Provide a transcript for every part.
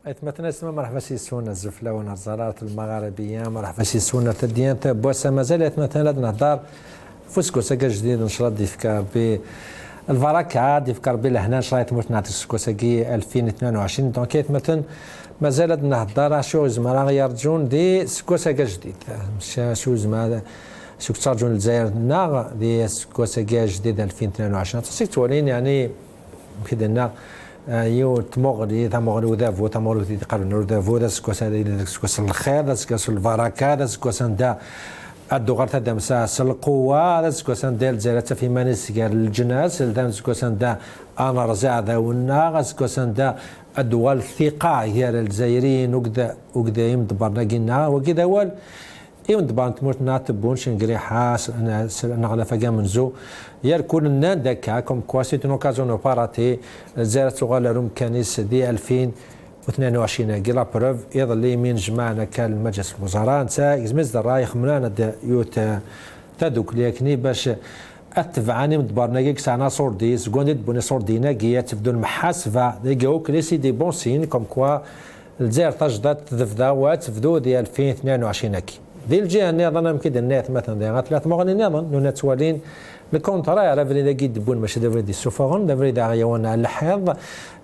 مثلا اسمه مرحبا سي سونا الزفله ونظارات المغاربيه مرحبا سي سونا تديان بوسا مازال مثلا نهضر فوسكو ساكا جديد نشرط ديفكار ب الفراكه ديفكار بلهنا شرايط موت نعطي سكوساكي 2022 دونك مثلا مازال نهضر شو زعما يرجون دي سكوساكا جديد شو زعما شو ترجون الجزائر نا دي سكوساكا جديد 2022 تصيك تولين يعني كدنا يو تمغري ودافو تمغري تقارن ودافو دا سكوس الخير دا سكوس البركه دا سكوس دا الدغرت دا مساس القوه دا سكوس دا الجزائر في مانيس قال الجناس دا سكوس دا انا رزع دا والنا سكوس دا الدول الثقه هي الجزائريين وكذا يمدبرنا قلنا وكذا اول ايون دبان تموت ناتبون شنقري حاس نغلا فقا منزو يركون النان داكا كوم كواسي تون اوكازيون باراتي زارت صغال روم كانيس دي 2022 كي لا بروف يظل يمين جمعنا كان مجلس الوزراء نتا زمز الرايخ منانا يوت تدوك ليكني باش اتفعاني مدبرنا كيك سانا صوردي سكوندي بوني صوردينا كي تبدو المحاسبه ديكاو كليسي دي بون سين كوم كوا الجزائر تجدت تفدا وتفدو ديال 2022 كي دي الجهه النظام يمكن النات مثلا دي ثلاث مغني النظام نو نتوالين الكونترا على فريدا كي دبون ماشي دافري دي سوفرون دافري دا غيوانا الحيض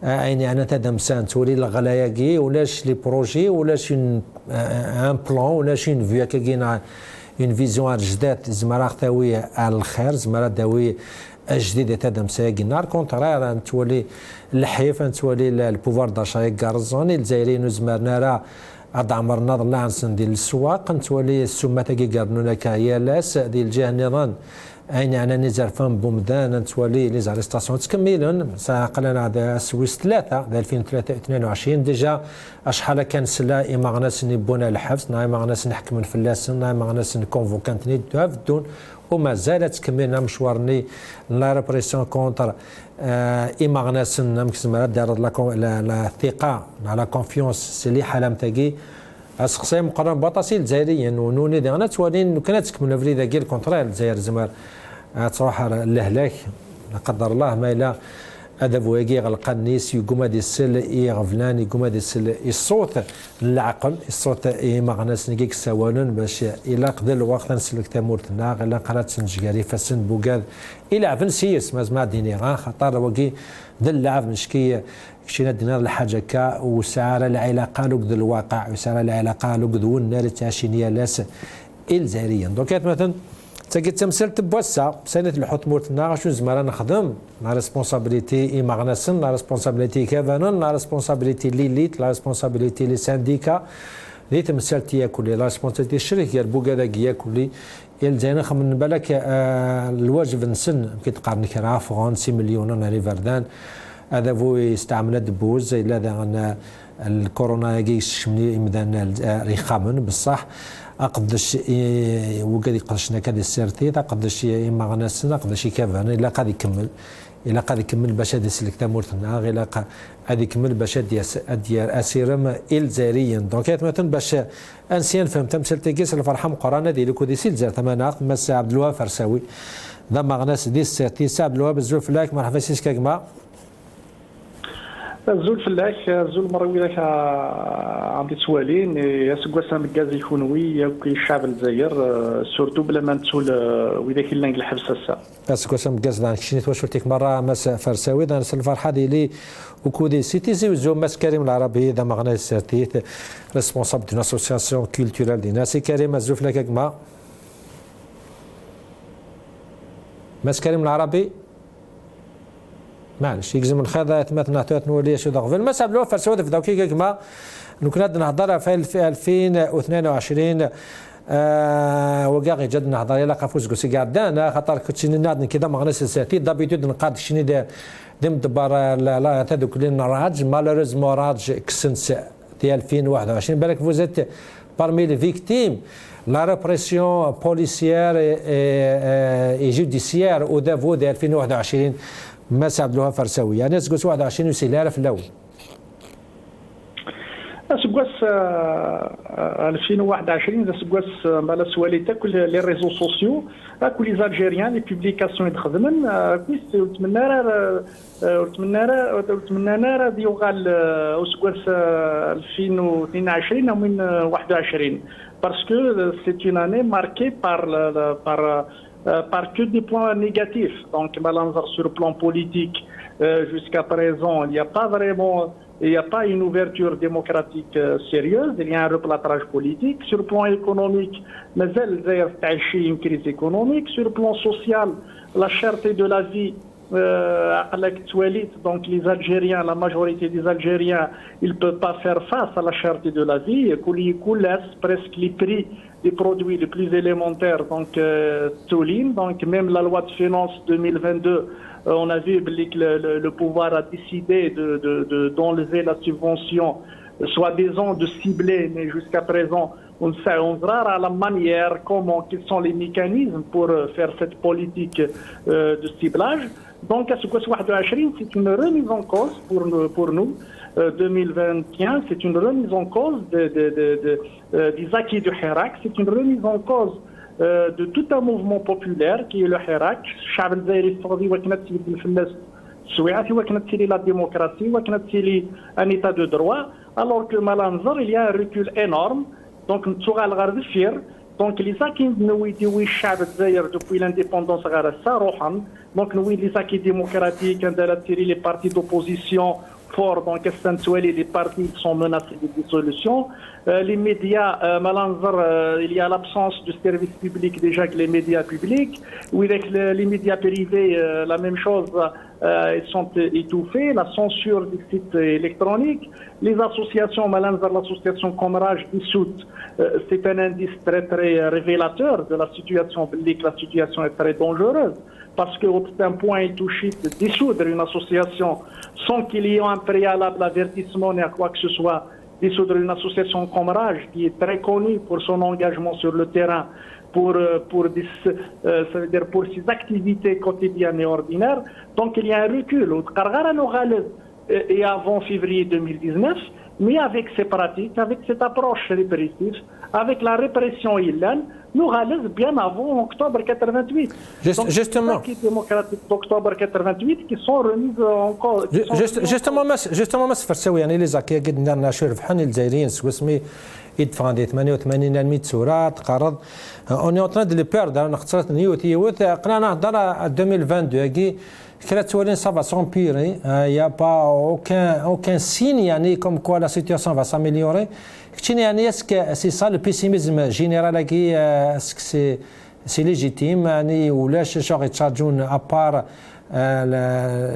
عيني انا تدمسان تولي الغلايا كي ولاش لي بروجي ولاش ان بلان ولاش ان فيا كاينا اون فيزيون جداد زمرا ختاويه على الخير زمرا داوي الجديد تدمسا كينار كونترا تولي الحيف تولي البوفوار داشا كارزوني الجزائريين زمرنا راه عاد عمرنا ضل عنسن ديال السواق نتولي السمه تاكي قارنونا كايالاس ديال الجهه النظام عيني انا نزار فم بومدان نتولي لي زاريستاسيون تكملون ساقلنا هذا سويس 3 2022 ديجا اشحال كان سلا اي ماغناس نبونا الحبس ناي ماغناس نحكم الفلاس ناي ماغناس نكونفوكانتني تافدون وما زالت تكملنا مشوارني لا ريبريسيون كونتر اي ماغناس نمكسمرا دار لا الثقه على كونفيونس سلي حالم تاكي اسقسي مقارنه بطاسي الجزائريين ونوني ديالنا توالين كانت تكمل فريدا كي الكونترال الجزائر زمر تروح لهلاك لا قدر الله ما الا هذا بواكي غلق النيس يقوم هذه السل اي غفلان يقوم هذه السل الصوت العقل الصوت اي مغناس نكيك سوالون باش الى قضى الوقت نسلك تمورتنا غلا قرات سنجاري فسن بوكاد الى عفن سيس مازما دينيران خاطر وكي ذل العاب مشكي كشينا دينار الحاجه كا وسعر العلاقه لوك ذو الواقع وسعر العلاقه لوك ذو النار تاشينيا لاس الجزائريين دونك مثلا تاكيت تمثلت بوسا سنه الحوت مورتنا شنو زعما نخدم لا ريسبونسابيلتي اي ماغناسن لا ريسبونسابيلتي كافانون لا ريسبونسابيلتي ليليت لا ريسبونسابيلتي لي سانديكا اللي تمثلت ياكل لا ريسبونسابيلتي الشركه البوكادا ياكل الجزائر خمن بالك الواجب نسن كيتقارن كرا فرنسي مليون ناري فردان هذا هو استعمل دبوز الا ذا الكورونا يجيش مني مدان ريخامن بصح اقدش وقد يقدشنا كذا السيرتي قدش ما غنسنا قدش كافان الا قاد يكمل الا قاد يكمل باش هذا سلكتا مورتنا الا قاد يكمل باش ديال اسيرم الجزائريين دونك مثلا باش انسيان فهمت مسلتي كيس الفرحه مقارنه ديال كوديسي الجزائر ثمانات مس عبد الوهاب فرساوي ذا ما غناس دي السيرتي عبد الوهاب الزوف لاك مرحبا سيس كاكما زول فلاك زول مروي لك عندي سوالين يا سكواسا مكازي يكونوي يا الشعب الجزائر سورتو بلا ما نتسول وذاك اللانك الحبس هسا سكواسا مكاز دانك شنيت وشفتك مره مس فرساوي دان الفرحه ديالي وكودي سيتيزي وزو مس كريم العربي ذا مغنى السيرتيت ريسبونسابل دون اسوسياسيون كولتورال دينا سي كريم الزوف لك كما مس كريم العربي معلش يجزم الخاذات مثلا عطات نولي شو ضغط المسح لو فرسود في داوكي كما كنا نهضر في 2022 وكاع جد نهضر يلا قفوز كوسي قعدنا خاطر كنت ناد كذا ما غنس ساتي دابيتود نقاد شني دم دبر لا تدوك لنا راج مالوريز موراج كسنس ديال 2021 بالك فوزيت parmi les victimes la répression policière et judiciaire au niveau de 2021 ما عبد الوهاب فرساوي يعني ناس 21 وسيلة في الاول سكواس 2021 سكواس مالا سواليتا كل لي ريزو سوسيو كل لي زالجيريان لي بوبليكاسيون يتخدمن كويس وتمنى راه ديوغال سكواس 2022 او من 21 parce que c'est une année marquée par que des points négatifs. Donc, sur le plan politique, jusqu'à présent, il n'y a pas vraiment, il n'y a pas une ouverture démocratique sérieuse, il y a un replâtrage politique. Sur le plan économique, mais une crise économique. Sur le plan social, la cherté de la vie, donc les Algériens, la majorité des Algériens, ils ne peuvent pas faire face à la cherté de la vie. Presque les prix des produits les plus élémentaires, donc donc même la loi de finances 2022, on a vu que le pouvoir a décidé d'enlever la subvention, soi-disant de cibler, mais jusqu'à présent, on verra à la manière quels sont les mécanismes pour faire cette politique de ciblage. Donc, à ce que c'est une remise en cause pour nous. 2021, c'est une remise en cause des acquis du Hirak, c'est une remise en cause de tout un mouvement populaire qui est le Hirak. الشعب الجزائري السعودي وكانت الفلاس السويعة وكانت la démocratie وكانت un état de droit, alors que Malanzar, il y a un recul énorme. Donc, donc les acquis de الشعب الجزائري depuis l'indépendance donc les acquis démocratiques, les partis d'opposition fort, donc les partis sont menacés de dissolution. Les médias, il y a l'absence du service public déjà que les médias publics. Oui, avec les médias privés, la même chose, ils sont étouffés. La censure des sites électroniques. Les associations, l'association Comrage dissoute, c'est un indice très très révélateur de la situation publique. La situation est très dangereuse. Parce qu'au un point, il touche de dissoudre une association sans qu'il y ait un préalable avertissement ni à quoi que ce soit, dissoudre une association comme Rage, qui est très connue pour son engagement sur le terrain, pour ses activités quotidiennes et ordinaires. Donc il y a un recul. Et avant février 2019, mais avec ces pratiques, avec cette approche répressive, avec la répression illégale, nous réalisons bien avant octobre 88. Justement. Les démocratiques d'octobre 88 qui sont remises en cause. Justement, ما سفرساوي يعني لي زاكي قد نشر في حن الجزائريين سوسمي يدفع عندي 88 100 سوره تقرض اون اون تران دو لي بيرد انا خسرت نيوت قنانا نهضر 2022 كي كرات تولين ça va s'empirer, il y a pas aucun signe يعني comme quoi la situation va s'améliorer. يعني est-ce que c'est ça le pessimisme général qui est-ce que c'est légitime يعني ولاش شغل يتشارجون ابار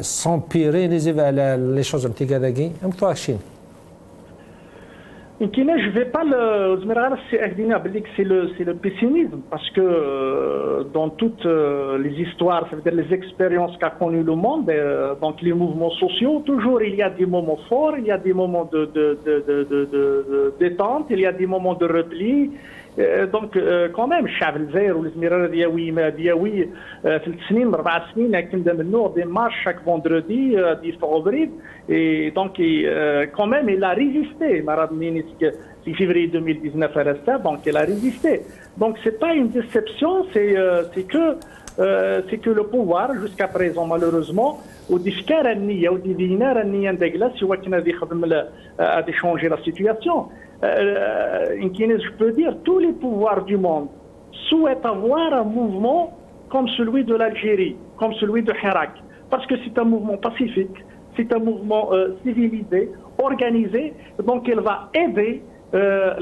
s'empirer les choses un petit gars ام تواشين Je ne vais pas c'est le pessimisme parce que dans toutes les histoires, ça veut dire les expériences qu'a connues le monde, donc les mouvements sociaux, toujours il y a des moments forts, il y a des moments de détente, il y a des moments de repli. Donc quand même الشعب الجزائري والزميرة دياوي في السنين 4 سنين كنا منو des marches chaque vendredi 10 février et donc quand même il a résisté c'est février 2019 à la donc il a résisté. Donc c'est pas une déception, c'est que le pouvoir jusqu'à présent malheureusement وديفكار النية ودينار النية ندقلس هو كنا يخدم à changer la situation. Je peux dire tous les pouvoirs du monde souhaitent avoir un mouvement comme celui de l'Algérie, comme celui de Hirak, parce que c'est un mouvement pacifique, c'est un mouvement civilisé, organisé, donc il va aider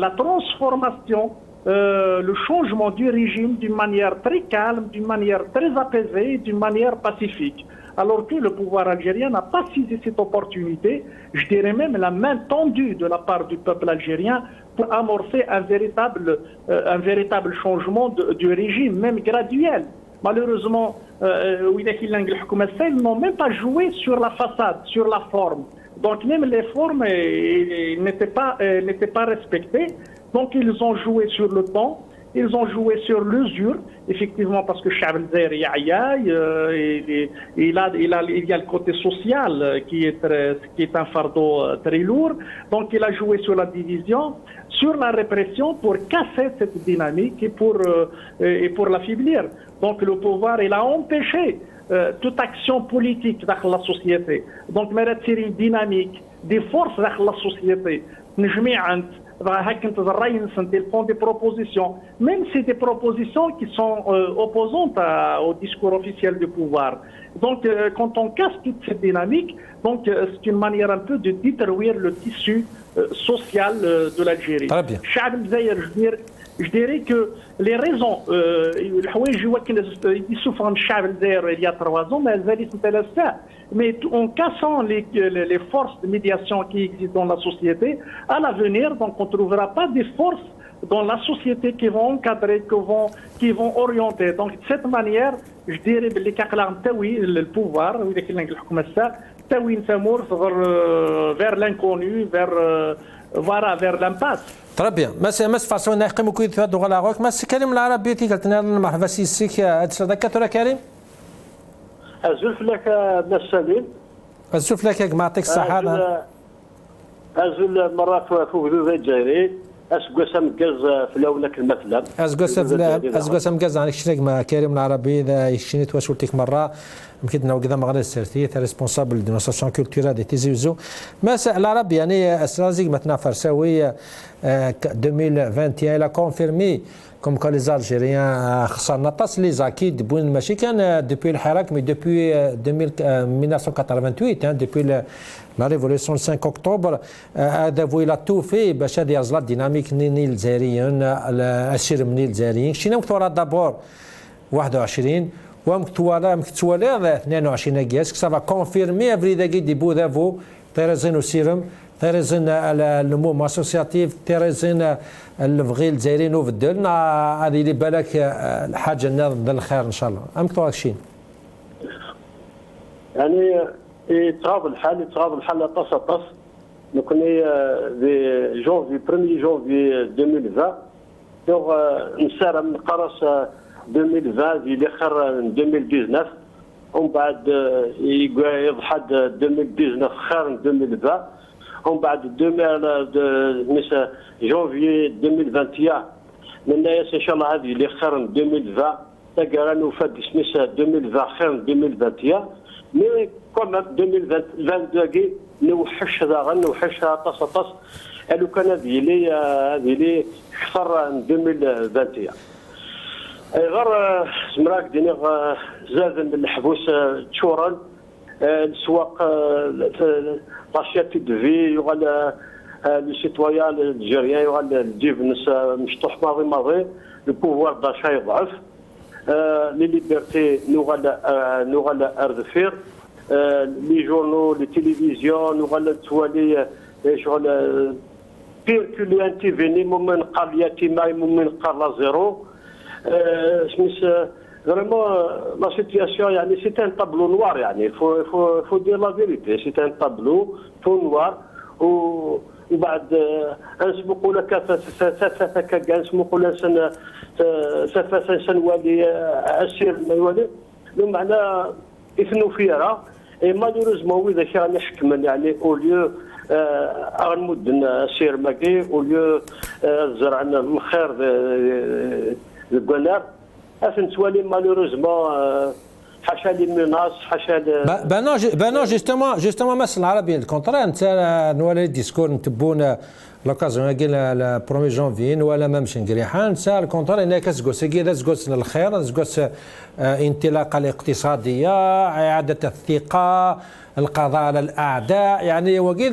la transformation, le changement du régime d'une manière très calme, d'une manière très apaisée, d'une manière pacifique. Alors que le pouvoir algérien n'a pas saisi cette opportunité, je dirais même la main tendue de la part du peuple algérien pour amorcer un véritable changement du régime, même graduel. Malheureusement, ils n'ont même pas joué sur la façade, sur la forme. Donc même les formes n'étaient pas respectées. Donc ils ont joué sur le temps, ils ont joué sur l'usure, effectivement, parce que Chab el-Zaïri il y a le côté social qui est un fardeau très lourd. Donc il a joué sur la division, sur la répression pour casser cette dynamique et pour l'affaiblir. Donc le pouvoir, il a empêché toute action politique dans la société. Donc il une dynamique des forces dans la société. Ils font des propositions, même si des propositions qui sont opposantes au discours officiel du pouvoir. Donc, quand on casse toute cette dynamique, donc c'est une manière un peu de détruire le tissu social de l'Algérie. Je dirais que les raisons, il souffre de Chab el-Zaïri il y a 3 ans, mais en cassant les forces de médiation qui existent dans la société, à l'avenir, donc on ne trouvera pas des forces dans la société qui vont encadrer, qui vont orienter. Donc de cette manière, je dirais le pouvoir, vers l'inconnu, vers l'impasse. Très bien. مس فاصون نحكم كويت في الدول العراق مس كريم العربية قلتنا مرحبا سيسيك أتصدق كريم أزلف لك نسالين أزلف لك معطيك الصحة أزل مرة فوق ذو الجزائري أسقس مقز في لونك المثل أسقس مقز عن الشريك مع كريم العربي إذا يشيني تواشلتك مرة يمكن نوع كذا مغرب السرتي ريسبونسابل دو ناسيون كولتورال دي تيزيوزو ما العرب يعني استراتيجية مثلا فرساوي 2021 لا كونفيرمي كوم كو لي الجيريان خسرنا طاس لي زاكيد بوين ماشي كان دوبوي الحراك مي دوبوي 1988 دوبوي لا ريفوليسيون 5 اكتوبر هذا فو لا تو في باش هذه يزلا ديناميك ني الجزائريين السير من الجزائريين شينا مكتورا دابور 21 ومكتوالا 22 كياس كسافا كونفيرمي افريدا كي ديبو دافو تيريزين وسيرم تيريزين الموم اسوسياتيف تيريزين الفغي الجزائريين وفدلنا هذه اللي بالك الحاجه لنا الخير ان شاء الله مكتوا هادشي يعني يتغاض الحال طاس نكوني في جونفي 1 جونفي 2020 دونك نسار من قرص 2020 في الاخر 2019 ومن بعد يضحى 2019 خير 2020 ومن بعد جونفي 2021 من ناس ان شاء الله هذه اللي خير 2020 تلقى نوفد سميس 2020 خير 2021 مي كوم 2022 نوحش هذا نوحشها طاس لو كان هذه لي اكثر 2021 غير زمراك ديني زاد من الحبوس تشورن السواق لاشيات دو في يغال لي سيتويان الجيريان يغال الجيب ناس مشطوح ماضي لو بوفوار داشا يضعف لي ليبرتي نوغال اردفير لي جورنو لي تيليفزيون نوغال توالي شغل بيركولي انتي فيني ممن قال ياتي ماي ممن قال زيرو سميس فريمون لا سيتياسيون يعني سي ان طابلو نوار يعني فو دير لا فيريتي سي ان طابلو فو نوار وبعد نسبقوا لك كاع نسبقوا لك سنوالي اسير مالي لو معنى اثنو فيها اي مالوريزمون اذا كان يحكم يعني اوليو غنمدن السير ماكي اوليو زرعنا الخير القنار افن توالي مالوريزمون حاشا لي ميناس حاشا بانو جوستومون مثلا العربي الكونترا انت نولي ديسكور نتبون لوكازيون كاين لا 1 جونفي ولا ما مشي نقريحان انت الكونترا انك تزكوس كي تزكوس الخير تزكوس انطلاقه الاقتصاديه اعاده الثقه القضاء على الاعداء يعني وكيل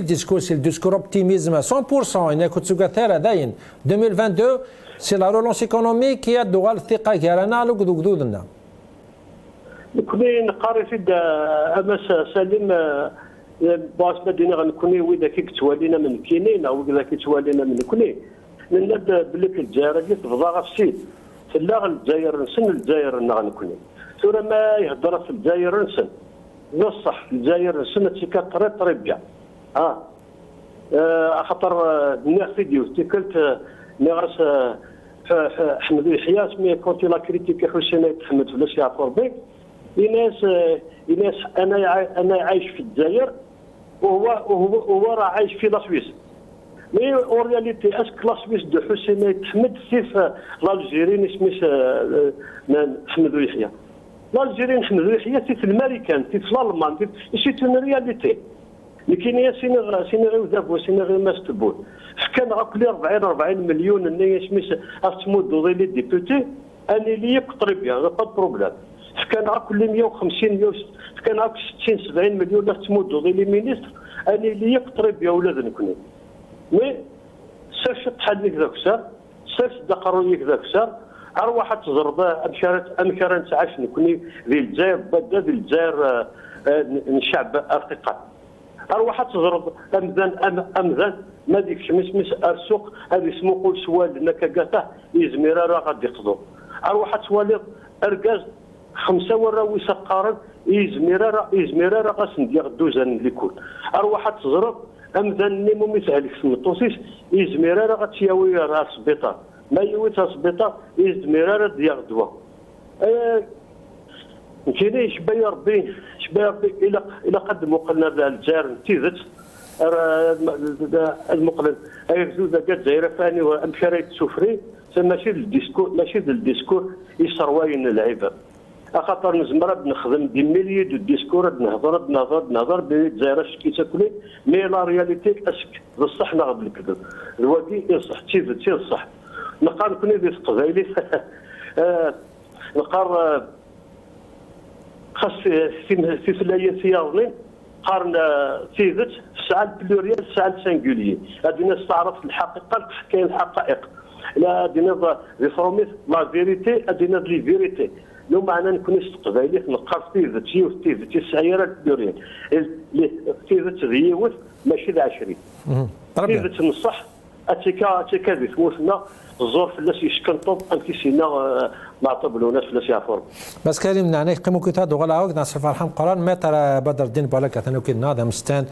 الديسكور اوبتيميزم 100% انك تسوكا داين 2022 سي لا رولونس ايكونوميك هي الدول الثقه كيرانا لو كدودنا كوني نقاري في امس سليم باس مدينه غنكوني واذا كي توالينا من كينين او اذا كي توالينا من كوني نبدا بلك الجزائر اللي تفضى في السيد لا الجزائر نسن الجزائر غنكوني ثم ما يهضر في الجزائر نسن نصح الجزائر نسن تيكا طريبيا خاطر نيغ فيديو تيكلت نغرس حمد يحيى سميه كونتي لا كريتيك حسين حمد فلاش يعفر بك إناس انا عايش في الجزائر وهو راه عايش في لاسويس. مي اون رياليتي اسك لاسويس دو حسين حمد سيف الجيرين سميت حمد يحيى. الجيرين حمد يحيى سي في الامريكان سي في الالمان سي اون رياليتي. لكن هي سيني غير ذاب سيني غير ما ستبول كان غاكلي 40 مليون اني سميت اسمو دوزي ديبوتي اني لي قطرب يا با بروبليم كان غاكلي 150 كان غاك 60 70 مليون اسمو دوزي لي مينيستر اني لي قطرب يا ولاد نكوني مي سيرش تحل لك ذاك السر سيرش دقروا لك ذاك السر اروح تزرب امشار نتعاش نكوني ذي الجزائر بدا ذي الجزائر نشعب ارتقاء اروح تزرب امذان ما ديك شمس السوق هذه اسمو قول سوال انك كاته يزمير راه غادي يقضوا اروح توالي اركاز 5 وراوي سقارن يزمير راه غاسندي غدوزان اللي يكون اروح تزرب امذان نيمو مثالك سمطوسيس يزمير راه غتياوي راه السبيطار ما يويت السبيطار يزمير راه ديال كاين شبايا ربي الى قدموا قلنا الجزائر تيزت المقلن ايفزو ذاك الجزائر فاني وامشاريت سفري ماشي الديسكور يسرواين اللعيبه خاطر نزمر نخدم دي ميليي دو ديسكور نهضر بالجزائر شكي تاكلي مي لا رياليتي اسك بصح ناخذ الكذب الواقي يصح تيزت يصح نقار كوني ديال القبايلي نقار خاص في فلايه سيارنين قارن تيزت في الساعه البلوريال الساعه السانجوليي غادي نستعرف الحقيقه كاين الحقائق لا دينا ريفورميت لا فيريتي ادينا لي فيريتي لو معنا نكون استقبالي نقار تيزت تيزت السياره البلوريال تيزت ذيوت ماشي ل 20 تيزت نصح اتيكا ذي ثوثنا الزور فلاش يشكنطب انتي سينا مع طبلوناش فلاش يعفر بس كريم نعني قيمو كيتا دوغلا عوق ناس فرحان قران متر بدر الدين بولاك ثاني كي نادم مستان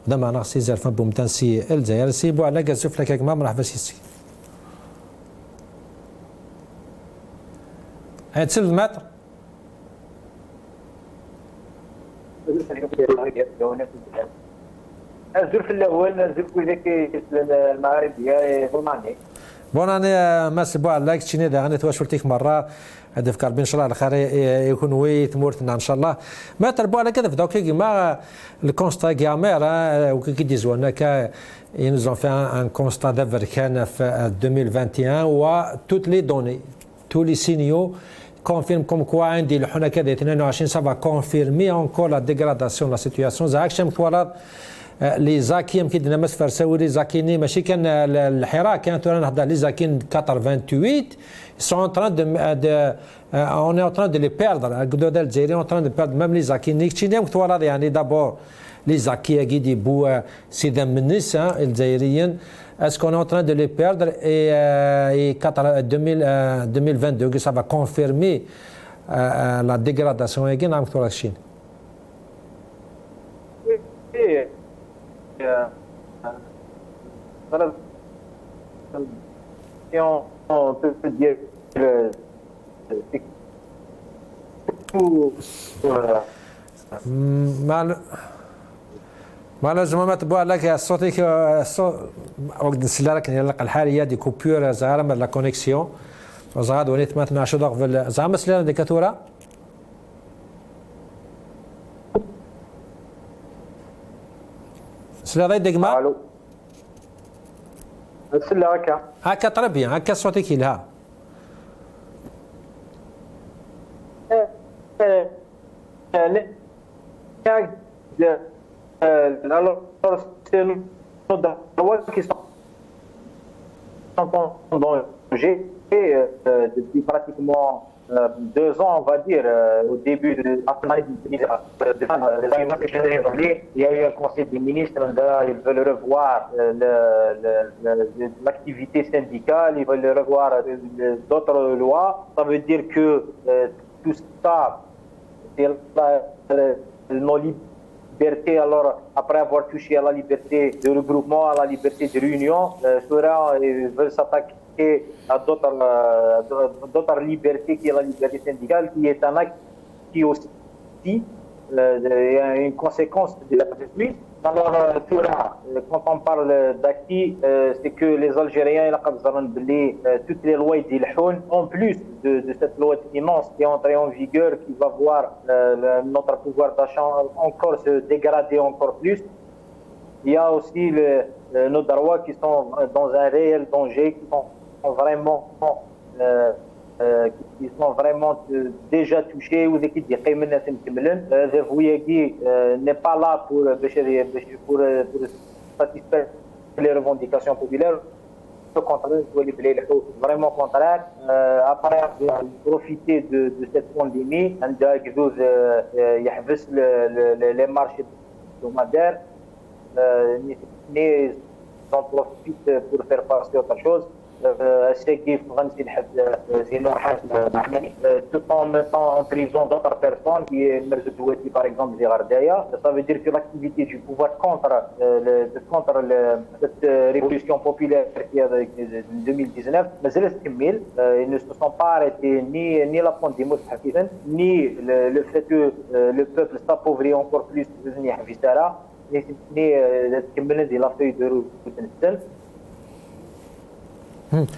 ودا معنا سي زرفا بومتنسي الجزائر سي بو على كزف لك ما مرحبا سي هاد سلف متر الزرف الاول الزرف ذاك المغربيه بوماني بون انا ماس بو على كتشيني دا انا تواشرتيك مره هدف كاربين ان شاء الله الخير يكون وي تمورتنا ان شاء الله ما تربو على كذا دوك كيما الكونستا كامير وكي ديزو هناك ils ont fait un constat d'œuvre كان في 2021 و toutes les données tous les signaux confirment comme quoi عندي لحنا كذا 22 ça va confirmer encore la dégradation de la situation زاك شم كوالات لي زاكي يمكن نمس فرساوي لي زاكيني ماشي كان الحراك كانت انا نهضر لي زاكين 88 sont en train on est en train de les perdre الجدود الجزائريين en train de perdre même les زاكيني كتشيني كتوالاد يعني دابور لي زاكي كيدي بو سيدا منس الجزائريين est-ce qu'on est en train de les perdre et 2022 ça va confirmer la dégradation et نعم كتوالاد الشين on peut dire ما لازم ما تبغى لك صوتك وقت السلالة كان يلقى الحالية دي كوبيور زعما من لا كونيكسيون وزعاد وليت ما تنعشوا ضغط زعما السلالة ديكاتورا السلالة ديكما الو السلالة هكا طري بيان هكا صوتك لها alors c'est qui sont en danger depuis pratiquement 2 ans, on va dire, au début de il y a eu un conseil des ministres, ils veulent revoir l'activité syndicale, ils veulent revoir d'autres lois. Ça veut dire que tout ça, c'est nos libertés, alors après avoir touché à la liberté de regroupement, à la liberté de réunion, ils veulent s'attaquer renoncer à d'autres libertés, qui est la liberté syndicale, qui est un acte qui aussi une conséquence de la plus. Alors, quand on parle d'acquis, c'est que les Algériens, toutes les lois en plus de cette loi de finances qui est entrée en vigueur, qui va voir notre pouvoir d'achat encore se dégrader encore plus. Il y a aussi nos droits qui sont dans un réel danger, qui sont vraiment déjà touchés ou qui n'est pas là pour satisfaire les revendications populaires. Au contraire, vraiment contraire. Après profiter de cette pandémie, les marchés hebdomadaires, ils en profitent pour faire passer autre chose. Tout en mettant en prison d'autres personnes, qui est Merzouati par exemple, Zirardaya. Ça veut dire que l'activité du pouvoir contre cette révolution populaire qui est de 2019, ils ne se sont pas arrêtés, ni la pandémie, ni le fait que le peuple s'appauvrit encore plus, ni la feuille de route.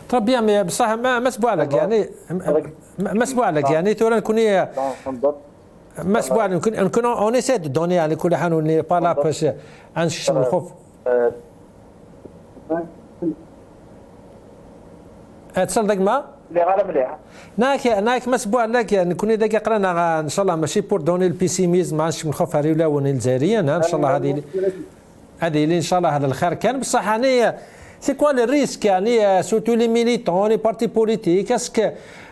طيب بيان بصح ما سبوع لك يعني ما سبوع لك يعني تورا نكوني ما سبوع نكون اون ايسي دو دوني يعني كل حال وني با لا باش نشوف الخوف تصدق ما ناك ما سبوع لك نكوني دقيقه قرانا ان شاء الله ماشي بور دوني البيسيميزم ما نشوف الخوف هاريولا ونيلزاريين ان شاء الله هذه اللي ان شاء الله هذا الخير كان بصح يعني c'est quoi le risque يعني surtout les militants les partis politiques est-ce que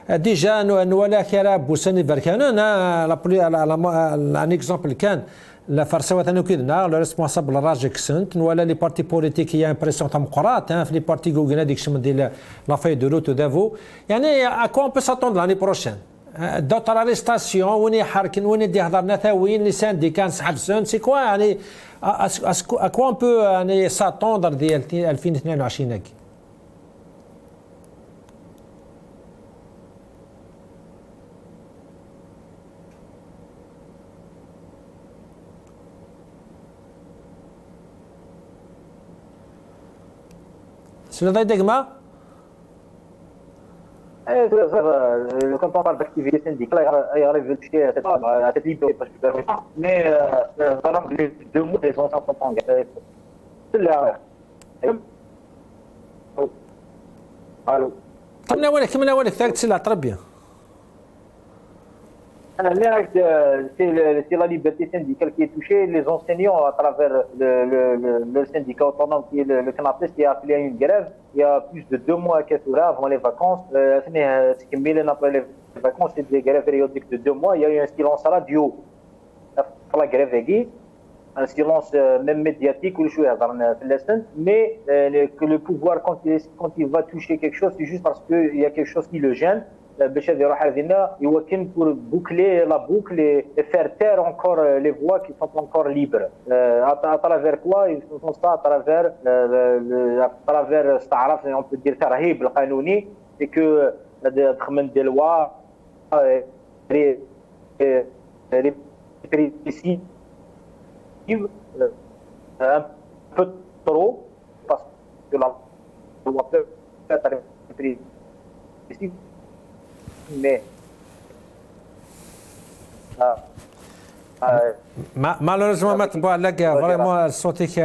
déjà نولا كرا بوسني بركان un exemple كان لا فرسوات انو كيدنا لو ريسبونسابل راجل كسنت ولا لي بارتي بوليتيك هي امبرسيون تاع مقرات في لي بارتي كوغنا ديك شمن ديال لا فاي دو روت دافو يعني ا كون بو ساتوند لاني بروشين دوتر اريستاسيون وين يحركن وين يدي هضرنا تا وين لي سانديكان سحب سون سي كوا يعني à quoi on peut s'attendre ديال 2022 هكي سلو داي دغما quand on parle d'activité syndicale, il arrive à cette liberté, mais les deux mots, ils sont sans comprendre. Allô. كملنا ولك ثاك تسلع طربيه c'est la liberté syndicale qui est touchée. Les enseignants, à travers le syndicat autonome qui est le CNAPES, qui a appelé à une grève, il y a plus de 2 mois avant les vacances. Ce qui met après les vacances, c'est des grèves périodiques de 2 mois. Il y a eu un silence radio pour la grève aiguë, un silence même médiatique, mais que le pouvoir, quand il va toucher quelque chose, c'est juste parce qu'il y a quelque chose qui le gêne. pour boucler la boucle et faire taire encore les voix qui sont encore libres. À travers quoi? Ils font ça à travers on peut dire tarhib al-qanouni, c'est que des lois répressives un peu trop, parce que la loi peut être répressive. Mais malheureusement ما تبغى لك فريمون صوتك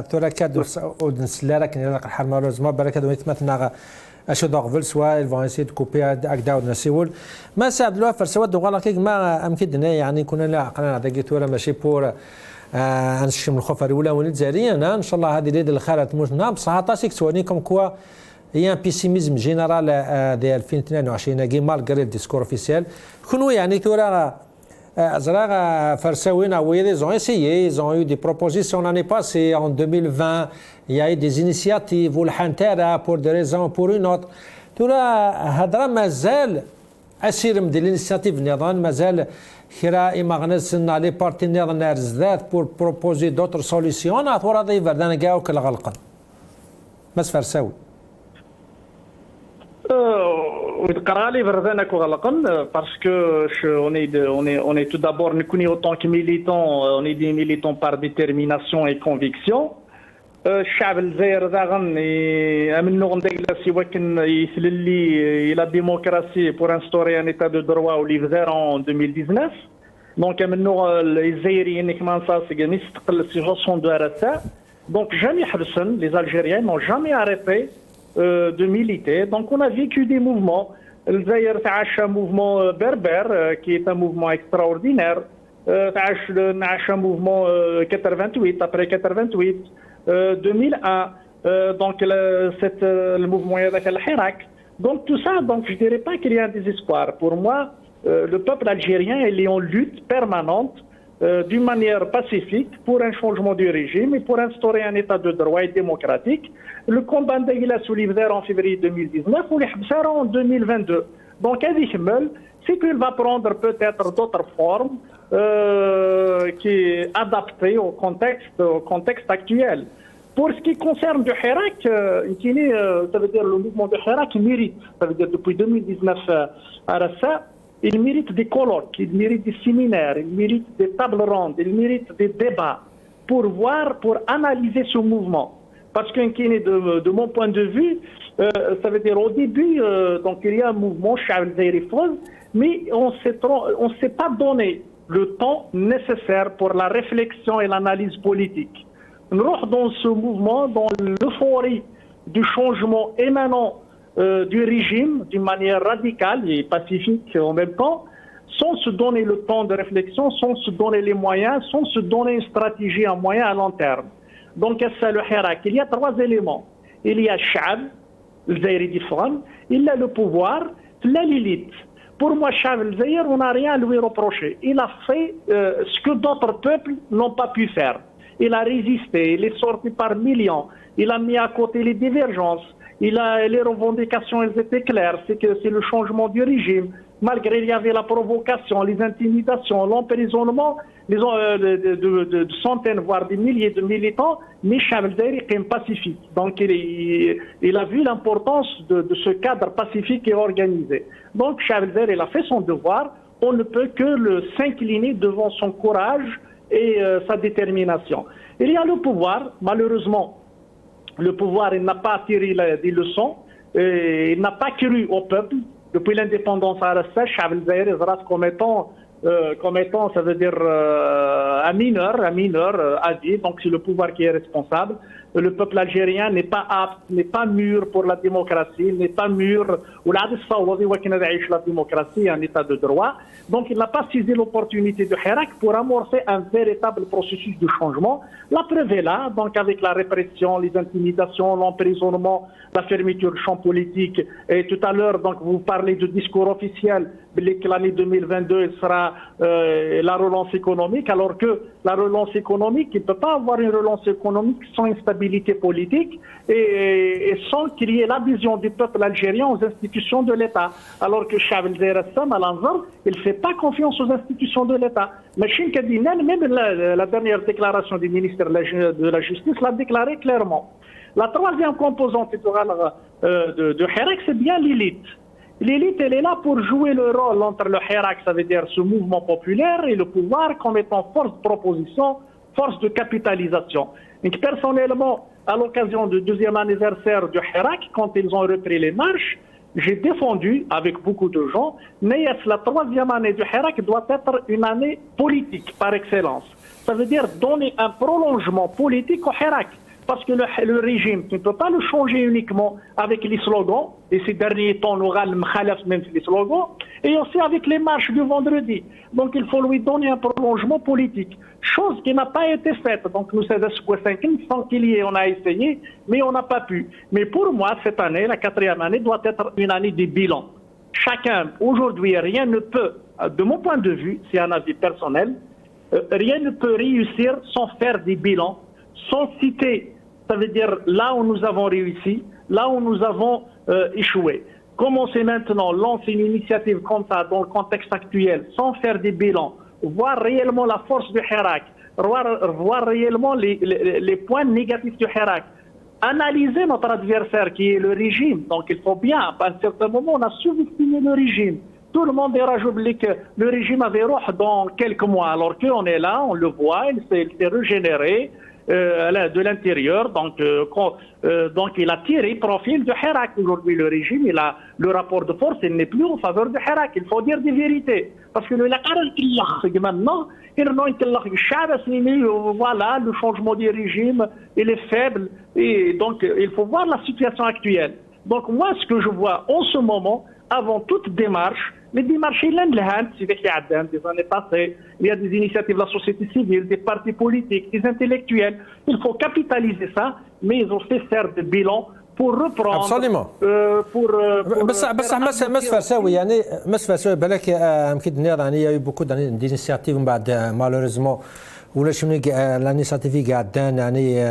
تركد ودنسلارك نلقى الحال malheureusement بركة دويت مثلا اشو دغفل سواء الفون سي كوبي اكدا ونسيول ما ساعد لو فرسوات دوغلا كيك ما امكدنا يعني كنا لا عقلنا دقيت ولا ماشي بور نشم الخوف الاولى ونتزاريا ان شاء الله هذه ليد الخير تموتنا بصح تاسيك سوانيكم كوا Il y a un pessimisme général de 2022 malgré le discours officiel. Nous, يعني تورا زرا فرساوين ils ont essayé, ils ont eu des propositions l'année passée en 2020. Il y a eu des initiatives ou le pour des raisons pour une autre. تورا هضره مازال اسير من الانيشيتيف نظام مازال خيرا إما غنسنا لي بارتينير نارزات pour proposer d'autres solutions. تورا ضيف دانا كاو كل غلقا. بس فرساوي. Parce que on est tout d'abord, nous connaissons autant que militants, on est des militants par détermination et conviction. الشعب الجزائري داغن امنو ندير سوا كان يسللي الى ديموكراسي بور انستوري ان ايتا دو دروا ولي فزار ان 2019 دونك امنو الجزائريين كمان صاصي مستقل سيجاسيون دو RSA دونك جامي حبسن لي الجيريان نو جامي اريتي de militer. Donc on a vécu des mouvements. Le Zaïre تعاش un mouvement berbère qui est un mouvement extraordinaire. تعاش un mouvement 88 après 88 2001 donc le mouvement هذاك الحراك. Donc tout ça, donc je dirais pas qu'il y a un désespoir. Pour moi, le peuple algérien il est en lutte permanente d'une manière pacifique pour un changement du régime et pour instaurer un état de droit et démocratique. Le combat il a soulevé en février 2019 ou les en 2022. Donc c'est qu'il va prendre peut-être d'autres formes qui sont adaptées au contexte actuel. Pour ce qui concerne le Hirak, ça veut dire le mouvement de Hirak mérite, ça veut dire depuis 2019 à Rassa, il mérite des colloques, il mérite des séminaires, il mérite des tables rondes, il mérite des débats pour analyser ce mouvement. Parce que de mon point de vue, ça veut dire au début, donc il y a un mouvement Sha'ab al-Zaïri Fawz, mais on ne s'est pas donné le temps nécessaire pour la réflexion et l'analyse politique. Nous sommes dans ce mouvement, dans l'euphorie du changement émanant du régime d'une manière radicale et pacifique en même temps, sans se donner le temps de réflexion, sans se donner les moyens, sans se donner une stratégie à moyen à long terme. Donc, le Hirak, il y a trois éléments. Il y a Sha'ab, le Zaïri Difran, il y a le pouvoir, l'élite. Pour moi, Sha'ab al-Zaïr, on n'a rien à lui reprocher. Il a fait ce que d'autres peuples n'ont pas pu faire. Il a résisté, il est sorti par millions, il a mis à côté les divergences. Les revendications, elles étaient claires, c'est le changement du régime. Malgré il y avait la provocation, les intimidations, l'emprisonnement de centaines, voire des milliers de militants, mais Sha'ab al-Zaïri est pacifique. Donc il a vu l'importance de ce cadre pacifique et organisé. Donc Sha'ab al-Zaïri a fait son devoir, on ne peut que s'incliner devant son courage et sa détermination. Il y a le pouvoir, malheureusement, le pouvoir il n'a pas tiré des leçons, il n'a pas cru au peuple. Depuis l'indépendance à Rassa, Sha'ab al-Zaïri reste comme étant, ça veut dire un mineur à vie, donc c'est le pouvoir qui est responsable. Le peuple algérien n'est pas apte, n'est pas mûr pour la démocratie, n'est pas mûr, ou la démocratie, un état de droit. Donc il n'a pas saisi l'opportunité de Hirak pour amorcer un véritable processus de changement. La preuve est là, donc avec la répression, les intimidations, l'emprisonnement, la fermeture du champ politique. Et tout à l'heure, donc vous parlez du discours officiel, que l'année 2022 sera la relance économique, alors que la relance économique, il ne peut pas avoir une relance économique sans instabilité politique et sans qu'il y ait l'adhésion du peuple algérien aux institutions de l'État. Alors que Sha'ab al-Zaïri à l'envers, il ne fait pas confiance aux institutions de l'État. Mais même la dernière déclaration du ministre de la Justice l'a déclaré clairement. La troisième composante de Hirak, c'est bien l'élite. L'élite, elle est là pour jouer le rôle entre le Hirak, ça veut dire ce mouvement populaire, et le pouvoir comme étant force de proposition, force de capitalisation. Donc, personnellement, à l'occasion du 2e anniversaire du Hirak, quand ils ont repris les marches, j'ai défendu avec beaucoup de gens, mais la 3e année du Hirak doit être une année politique par excellence. Ça veut dire donner un prolongement politique au Hirak. Parce que le régime, tu ne peux pas le changer uniquement avec les slogans, et ces derniers temps, nous avons même les slogans, et aussi avec les marches du vendredi. Donc il faut lui donner un prolongement politique, chose qui n'a pas été faite. Donc nous, c'est sans qu'il y ait, on a essayé, mais on n'a pas pu. Mais pour moi, cette année, la 4e année, doit être une année de bilan. Chacun, aujourd'hui, rien ne peut, de mon point de vue, c'est un avis personnel, rien ne peut réussir sans faire des bilans, sans citer, ça veut dire là où nous avons réussi, là où nous avons échoué. Commencer maintenant, lancer une initiative comme ça dans le contexte actuel, sans faire des bilans, voir réellement la force du Hirak, voir réellement les points négatifs du Hirak, analyser notre adversaire qui est le régime. Donc il faut bien, à un certain moment, on a sous-estimé le régime. Tout le monde dira, j'oublie que le régime avait roh dans quelques mois, alors qu'on est là, on le voit, il s'est régénéré de l'intérieur. Donc il a tiré profil de Hirak. Aujourd'hui, le régime, le rapport de force, il n'est plus en faveur de Hirak. Il faut dire des vérités. Parce que maintenant, voilà, le changement du régime, il est faible. Et donc, il faut voir la situation actuelle. Donc, moi, ce que je vois en ce moment, avant toute démarche, les démarches, il y a des années passées, il y a des initiatives de la société civile, des partis politiques, des intellectuels. Il faut capitaliser ça, mais ils ont fait faire des bilans pour reprendre. Absolument. بس ما سفرساوي يعني ما سفرساوي بالك يمكن نير يعني il y a eu beaucoup d'initiatives من بعد malheureusement ولا شنو l'initiative قاعدين يعني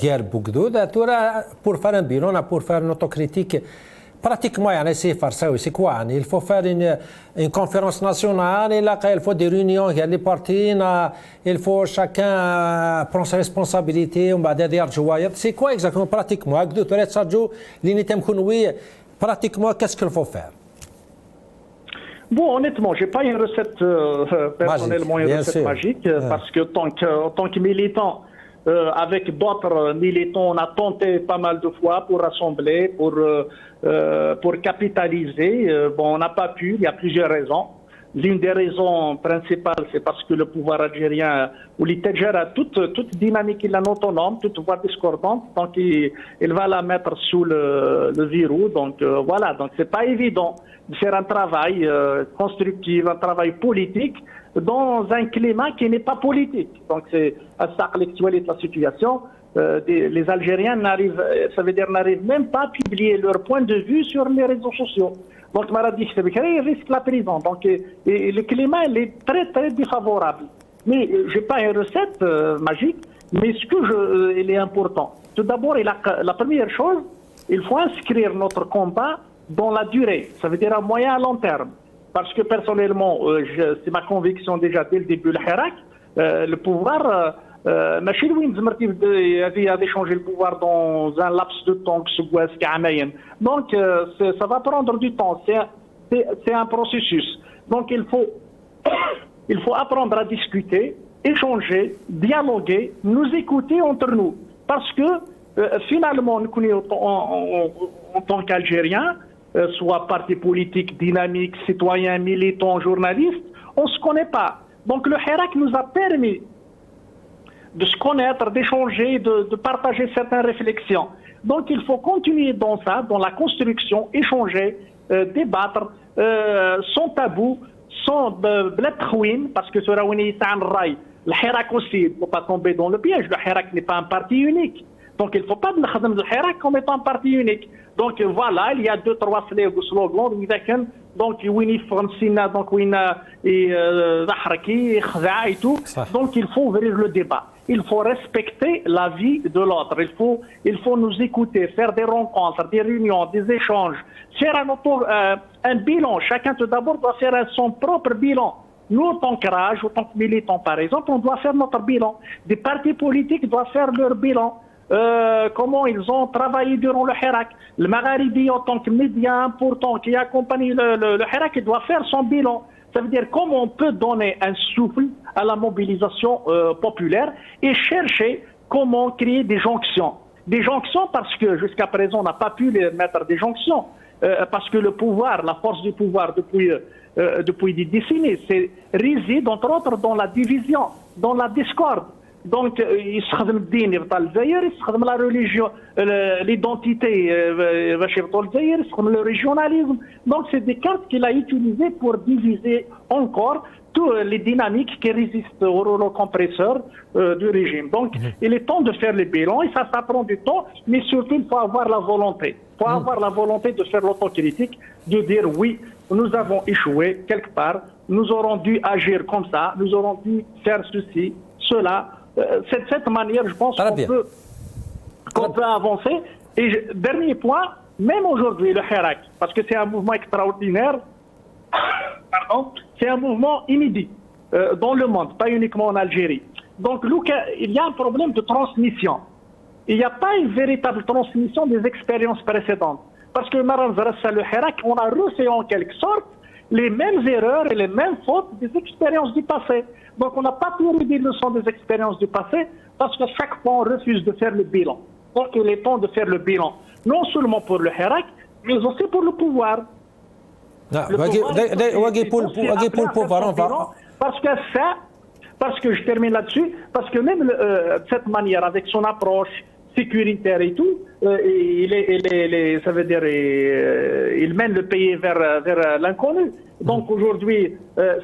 غير بوكدود ترى pour faire un bilan pour faire une autocritique. Pratiquement, c'est quoi? Il faut faire une conférence nationale, il faut des réunions, il y a les partis, il faut chacun prendre ses responsabilités, on va dire c'est quoi exactement pratiquement? Pratiquement, qu'est-ce qu'il faut faire? Bon, honnêtement, je n'ai pas une recette personnellement, une recette magique, parce que en tant que militant, avec d'autres militants, on a tenté pas mal de fois pour rassembler, pour capitaliser. Bon, on n'a pas pu, il y a plusieurs raisons. L'une des raisons principales, c'est parce que le pouvoir algérien, ou l'Itadjer a toute dynamique, il est autonome, toute voix discordante, donc il va la mettre sous le verrou. Donc voilà, donc c'est pas évident de faire un travail constructif, un travail politique, dans un climat qui n'est pas politique. Donc c'est à ça l'actualité de la situation. Les Algériens n'arrivent même pas à publier leur point de vue sur les réseaux sociaux. Donc Maradi Khebekri risque la prison. Donc et le climat il est très très défavorable. Mais je n'ai pas une recette magique, mais ce que il est important. Tout d'abord, la première chose, il faut inscrire notre combat dans la durée. Ça veut dire à moyen à long terme. Parce que personnellement, c'est ma conviction déjà dès le début, le Hirak, le pouvoir, il avait changé le pouvoir dans un laps de temps donc ça va prendre du temps, c'est un processus. Donc il faut apprendre à discuter, échanger, dialoguer, nous écouter entre nous. Parce que finalement, nous connaissons en tant qu'Algériens, soit parti politique, dynamique, citoyen, militant, journaliste, on ne se connaît pas. Donc le Hirak nous a permis de se connaître, d'échanger, de partager certaines réflexions. Donc il faut continuer dans ça, dans la construction, échanger, débattre, sans tabou, sans bletrouine, parce que ce Raouni Rai, le Hirak aussi, il ne faut pas tomber dans le piège, le Hirak n'est pas un parti unique. Donc il ne faut pas le Hirak comme étant un parti unique. Donc voilà, il y a 2-3 slogans, donc Winnie Francina, donc Wina et Zahraki, Khza et tout. Donc il faut ouvrir le débat. Il faut respecter la vie de l'autre. Il faut nous écouter, faire des rencontres, des réunions, des échanges, faire un bilan. Chacun tout d'abord doit faire son propre bilan. Nous, en tant que rage, en tant que militants, par exemple, on doit faire notre bilan. Des partis politiques doivent faire leur bilan. Comment ils ont travaillé durant le Hirak. Le Magharibi, en tant que média important qui accompagne le Hirak, il doit faire son bilan. Ça veut dire comment on peut donner un souffle à la mobilisation populaire et chercher comment créer des jonctions. Des jonctions parce que jusqu'à présent, on n'a pas pu les mettre des jonctions. Parce que le pouvoir, la force du pouvoir depuis des décennies, réside entre autres dans la division, dans la discorde. Donc, il se la religion, l'identité, le régionalisme. Donc, c'est des cartes qu'il a utilisées pour diviser encore toutes les dynamiques qui résistent au rouleau compresseur du régime. Donc, il est temps de faire les bilans et ça prend du temps, mais surtout, il faut avoir la volonté. Il faut avoir la volonté de faire l'autocritique, de dire oui, nous avons échoué quelque part, nous aurons dû agir comme ça, nous aurons dû faire ceci, cela. C'est de cette manière, je pense qu'on peut avancer. Et dernier point, même aujourd'hui, le Hirak, parce que c'est un mouvement extraordinaire, c'est un mouvement inédit dans le monde, pas uniquement en Algérie. Donc, il y a un problème de transmission. il n'y a pas une véritable transmission des expériences précédentes. Parce que le Hirak, on a refait en quelque sorte les mêmes erreurs et les mêmes fautes des expériences du passé. Donc on n'a pas tiré des leçons des expériences du passé parce que chaque fois on refuse de faire le bilan. Donc il est temps de faire le bilan, non seulement pour le Hirak, mais aussi pour le pouvoir. Parce que je termine là-dessus, parce que même de cette manière, avec son approche sécuritaire et tout, ça veut dire il mène le pays vers l'inconnu. Donc aujourd'hui,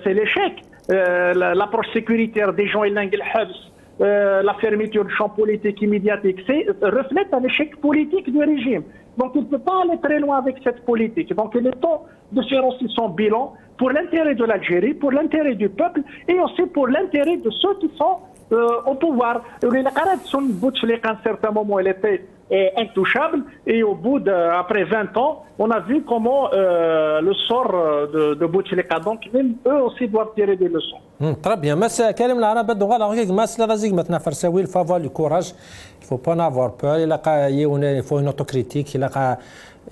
c'est l'échec. L'approche sécuritaire des gens la fermeture du champ politique immédiatique, reflète un échec politique du régime. Donc il ne peut pas aller très loin avec cette politique. Donc il est temps de faire aussi son bilan pour l'intérêt de l'Algérie, pour l'intérêt du peuple et aussi pour l'intérêt de ceux qui sont au pouvoir. À un certain moment, elle était intouchable et au bout après 20 ans, on a vu comment le sort de Bouteflika. Donc même eux aussi doivent tirer des leçons. Très bien. Merci Karim العرب الدغال merci لازم maintenant faire ça il faut avoir le courage, il faut pas en avoir peur, il faut une autocritique, il a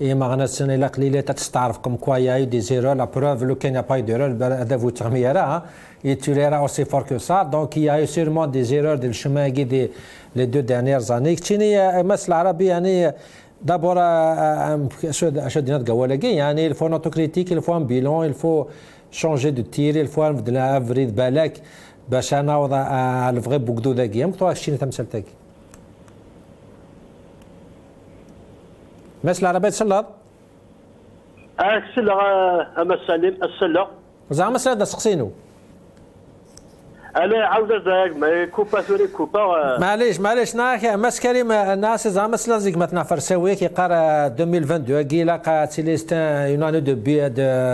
il a قليله تستعرف comme quoi il y a eu des erreurs, la preuve le qu'il n'y a pas eu d'erreur هذا vous ترميها et tu l'as aussi fort que ça. Donc il y a eu sûrement des erreurs dans le chemin guidé les 2 dernières années. كتيني مثل العربي يعني d'abord يعني il faut une autocritique, il faut un bilan, il faut changer de tir, il faut نبدل افريد بالك باش نعوض الفغي بوكدو داكيا مكتوع شتيني تمثلتك مثل العربي تسلط السلة أما سالم السلة زعما مسألة سقسينو انا عاوده زاك ما كوبا ثوري كوبا معليش ناخي مس كريم الناس زعما سلازيك مثلا فرساوي كي قرا 2022 كي لاقا سيليستان يوناني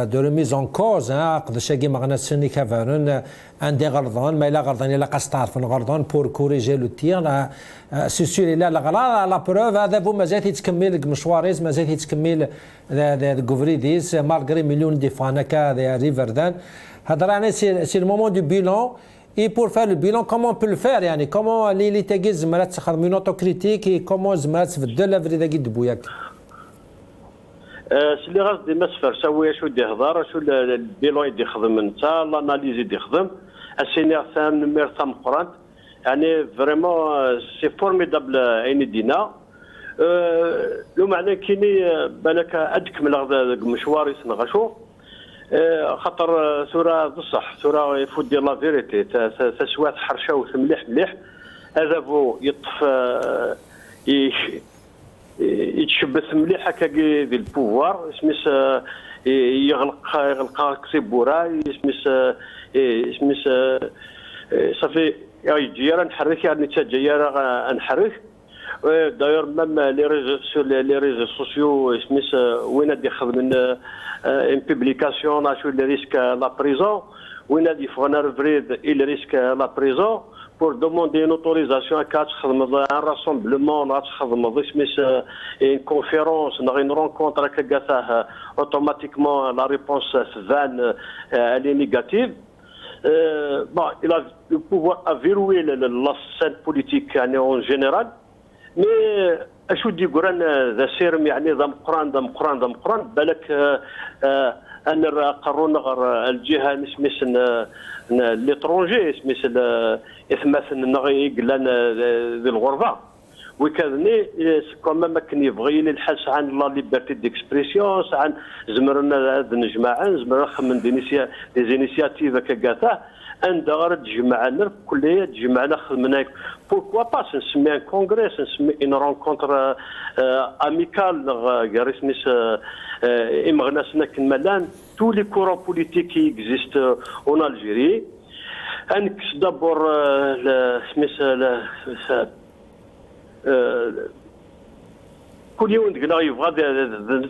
دو ريميز اون كوز قد شاكي مغنا سني كافارون عندي غلطان ما الا غلطان الا قاص في غلطان بور كوريجي لو تير سي سور الا الغلط لا بروف هذا بو مازال يتكمل مشواريز مازال يتكمل كوفريديس مالغري مليون دي فانكا ريفردان هذا راني سي المومون دو بيلون. Et pour faire le bilan, comment on peut le faire يعني comment اللي تاجي زمرات تخدم من اوتوكريتيك et comment زمرات تبدل لا فريدا كي دبوياك سلي غاز ديما سفر سوي شو دي هضر شو البيلون يدي يخدم انت لاناليز يدي يخدم السينيور ثان نمير ثام قرانت يعني فريمون سي فورميدابل عيني دينا لو معنى كيني بالك ادكمل هذا المشوار يسنغشو خاطر ثورة بصح ثورة يفوت دير لا فيريتي تسوات حرشاوت مليح هذا بو يطف يتشبث مليح هكا ديال البوفوار سميس يغلق كسيبورا سميس صافي يجي راه نحرك يعني تجي راه نحرك داير ميم لي ريزو سوسيو سميس وين غادي ياخذ من une publication sur le risque à la prison, où il a dit qu'on a il risque à la prison pour demander une autorisation à un rassemblement, une conférence, une rencontre avec Gaza, automatiquement la réponse elle est négative. Bon, il a le pouvoir à verrouiller la scène politique en général, mais اشو دي قران ذا سيرم يعني ذا مقران بالك ان قرون الجهه نسميس ليترونجي سميس اثماث نغي قلان ذي الغربه وكذني كما ما كان يبغي الحس عن لا ليبرتي ديكسبريسيون عن زمرنا هذا نجمع زمرنا خمن دي زينيسياتيف كاكاتا عند غير تجمعنا كلية تجمعنا خدمنا بوركوا با نسمي ان كونغريس نسمي ان رونكونتر اميكال غير سميس امغناسنا كمالان تو لي كورون بوليتيك كي اكزيست اون الجيري انكس دابور سميس كل يوم قلنا يبغى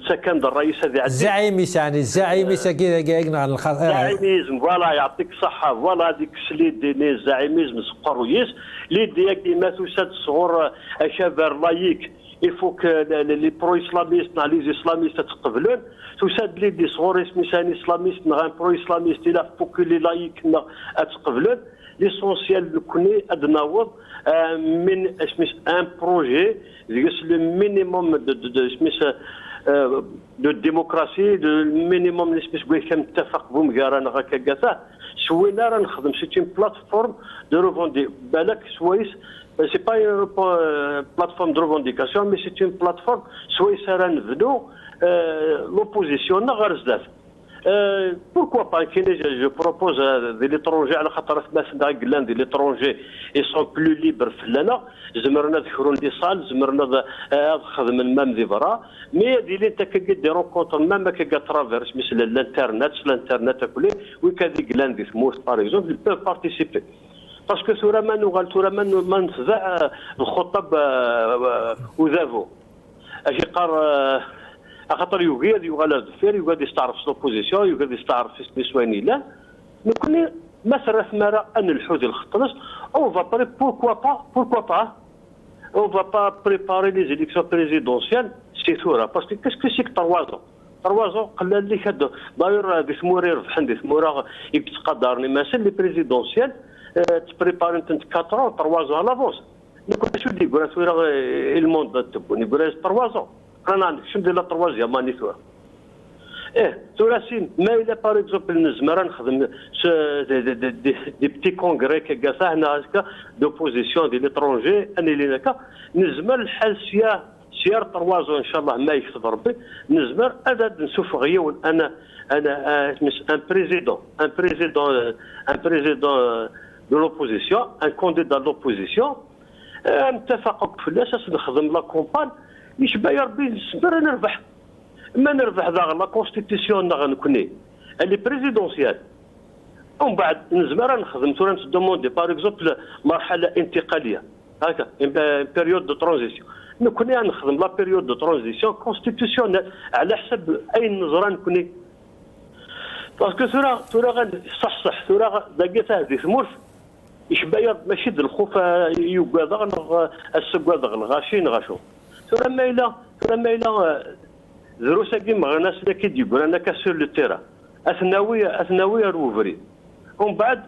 سكن الرئيس هذه الزعيميس يعني الزعيميس كذا قلنا الزعيميزم فوالا يعطيك الصحه فوالا هذيك السليد ديني الزعيميزم سقرويس لي ديك ما توسد صغور شابر لايك يفوك لي برو اسلاميست لي اسلاميست تقبلون توسد لي صغور اسمي ثاني اسلاميست غان برو اسلاميست الى فوك لي لايك تقبلون ليسونسيال كوني ادناوض من اسميس ان بروجي لو مينيموم دو ديموكراسي دو مينيموم اسميس كم اتفق بومكارنا هكا كاع سوينا راه نخدم سي اون بلاتفورم دو روفوندي بالك سويس سي با بلاتفورم دو روفونديكاسيون مي سي اون بلاتفورم سويس راه نبدو لوبوزيسيون غير زدات pourquoi pas je propose des l'étranger على خاطر الناس قلنا دي l'étranger ils sont plus libres في لنا زمرنا ذكرون دي صال زمرنا خدم المام ذي برا مي دي لي انت كدير دي رونكونتر مام كا ترافيرس مثل الانترنت كله وكذا قلنا دي ثموس باغ اكزومبل بو بارتيسيبي باسكو ثورة ما نتبع الخطب وذافو اجي قار خاطر يوغي يغال الدفير يوغاد يستعرف لوبوزيسيون يوغاد يستعرف في سميسواني لا نكون مثلا ثمارة ان الحوذ الخطرس اون فا بوركوا با اون فا با بريباري لي زيليكسيون بريزيدونسيال سي ثورة باسكو كاسكو سيك 3 ans قال لي هاد داير دي ثموري ربحن دي ثمورا يتقدرني مثلا لي بريزيدونسيال تبريباري انت 4 ans 3 ans لافونس نكون شو اللي يقول ثورة الموند تبون يقول 3 ans انا شنو ندير لا تروازيام ماني ثورة ثلاثين ما الى باغ اكزومبل نزمر نخدم دي بتي كونغري كاع هنا هكا دوبوزيسيون دي ليترونجي اني لينا كا نزمر الحال سيار 3 ان شاء الله ما يكتب ربي نزمر هذا نشوف غيون انا ان بريزيدون دو لوبوزيسيون ان كونديدا دو لوبوزيسيون نتفقوا في الاساس نخدم لا كومبان يشبه يا ربي نصبر نربح ما نربح ذا لا كونستيتيسيون غنكوني اللي بريزيدونسيال ومن بعد نزمر نخدم تورا ندوموندي باغ اكزومبل مرحله انتقاليه هكا بيريود دو ترانزيسيون نكوني نخدم لا بيريود دو ترانزيسيون كونستيتيسيونيل على حسب اي نظره نكوني باسكو ثورة غنصحصح ثورة داكيت هذه ثمورف يشبه ماشي د الخوف يوكادا السكوادا الغاشين غاشو ثورة ما إلا دروساكي مغناس لكي يقول انا كاسور لو تيرا اثناويه روفري ومن بعد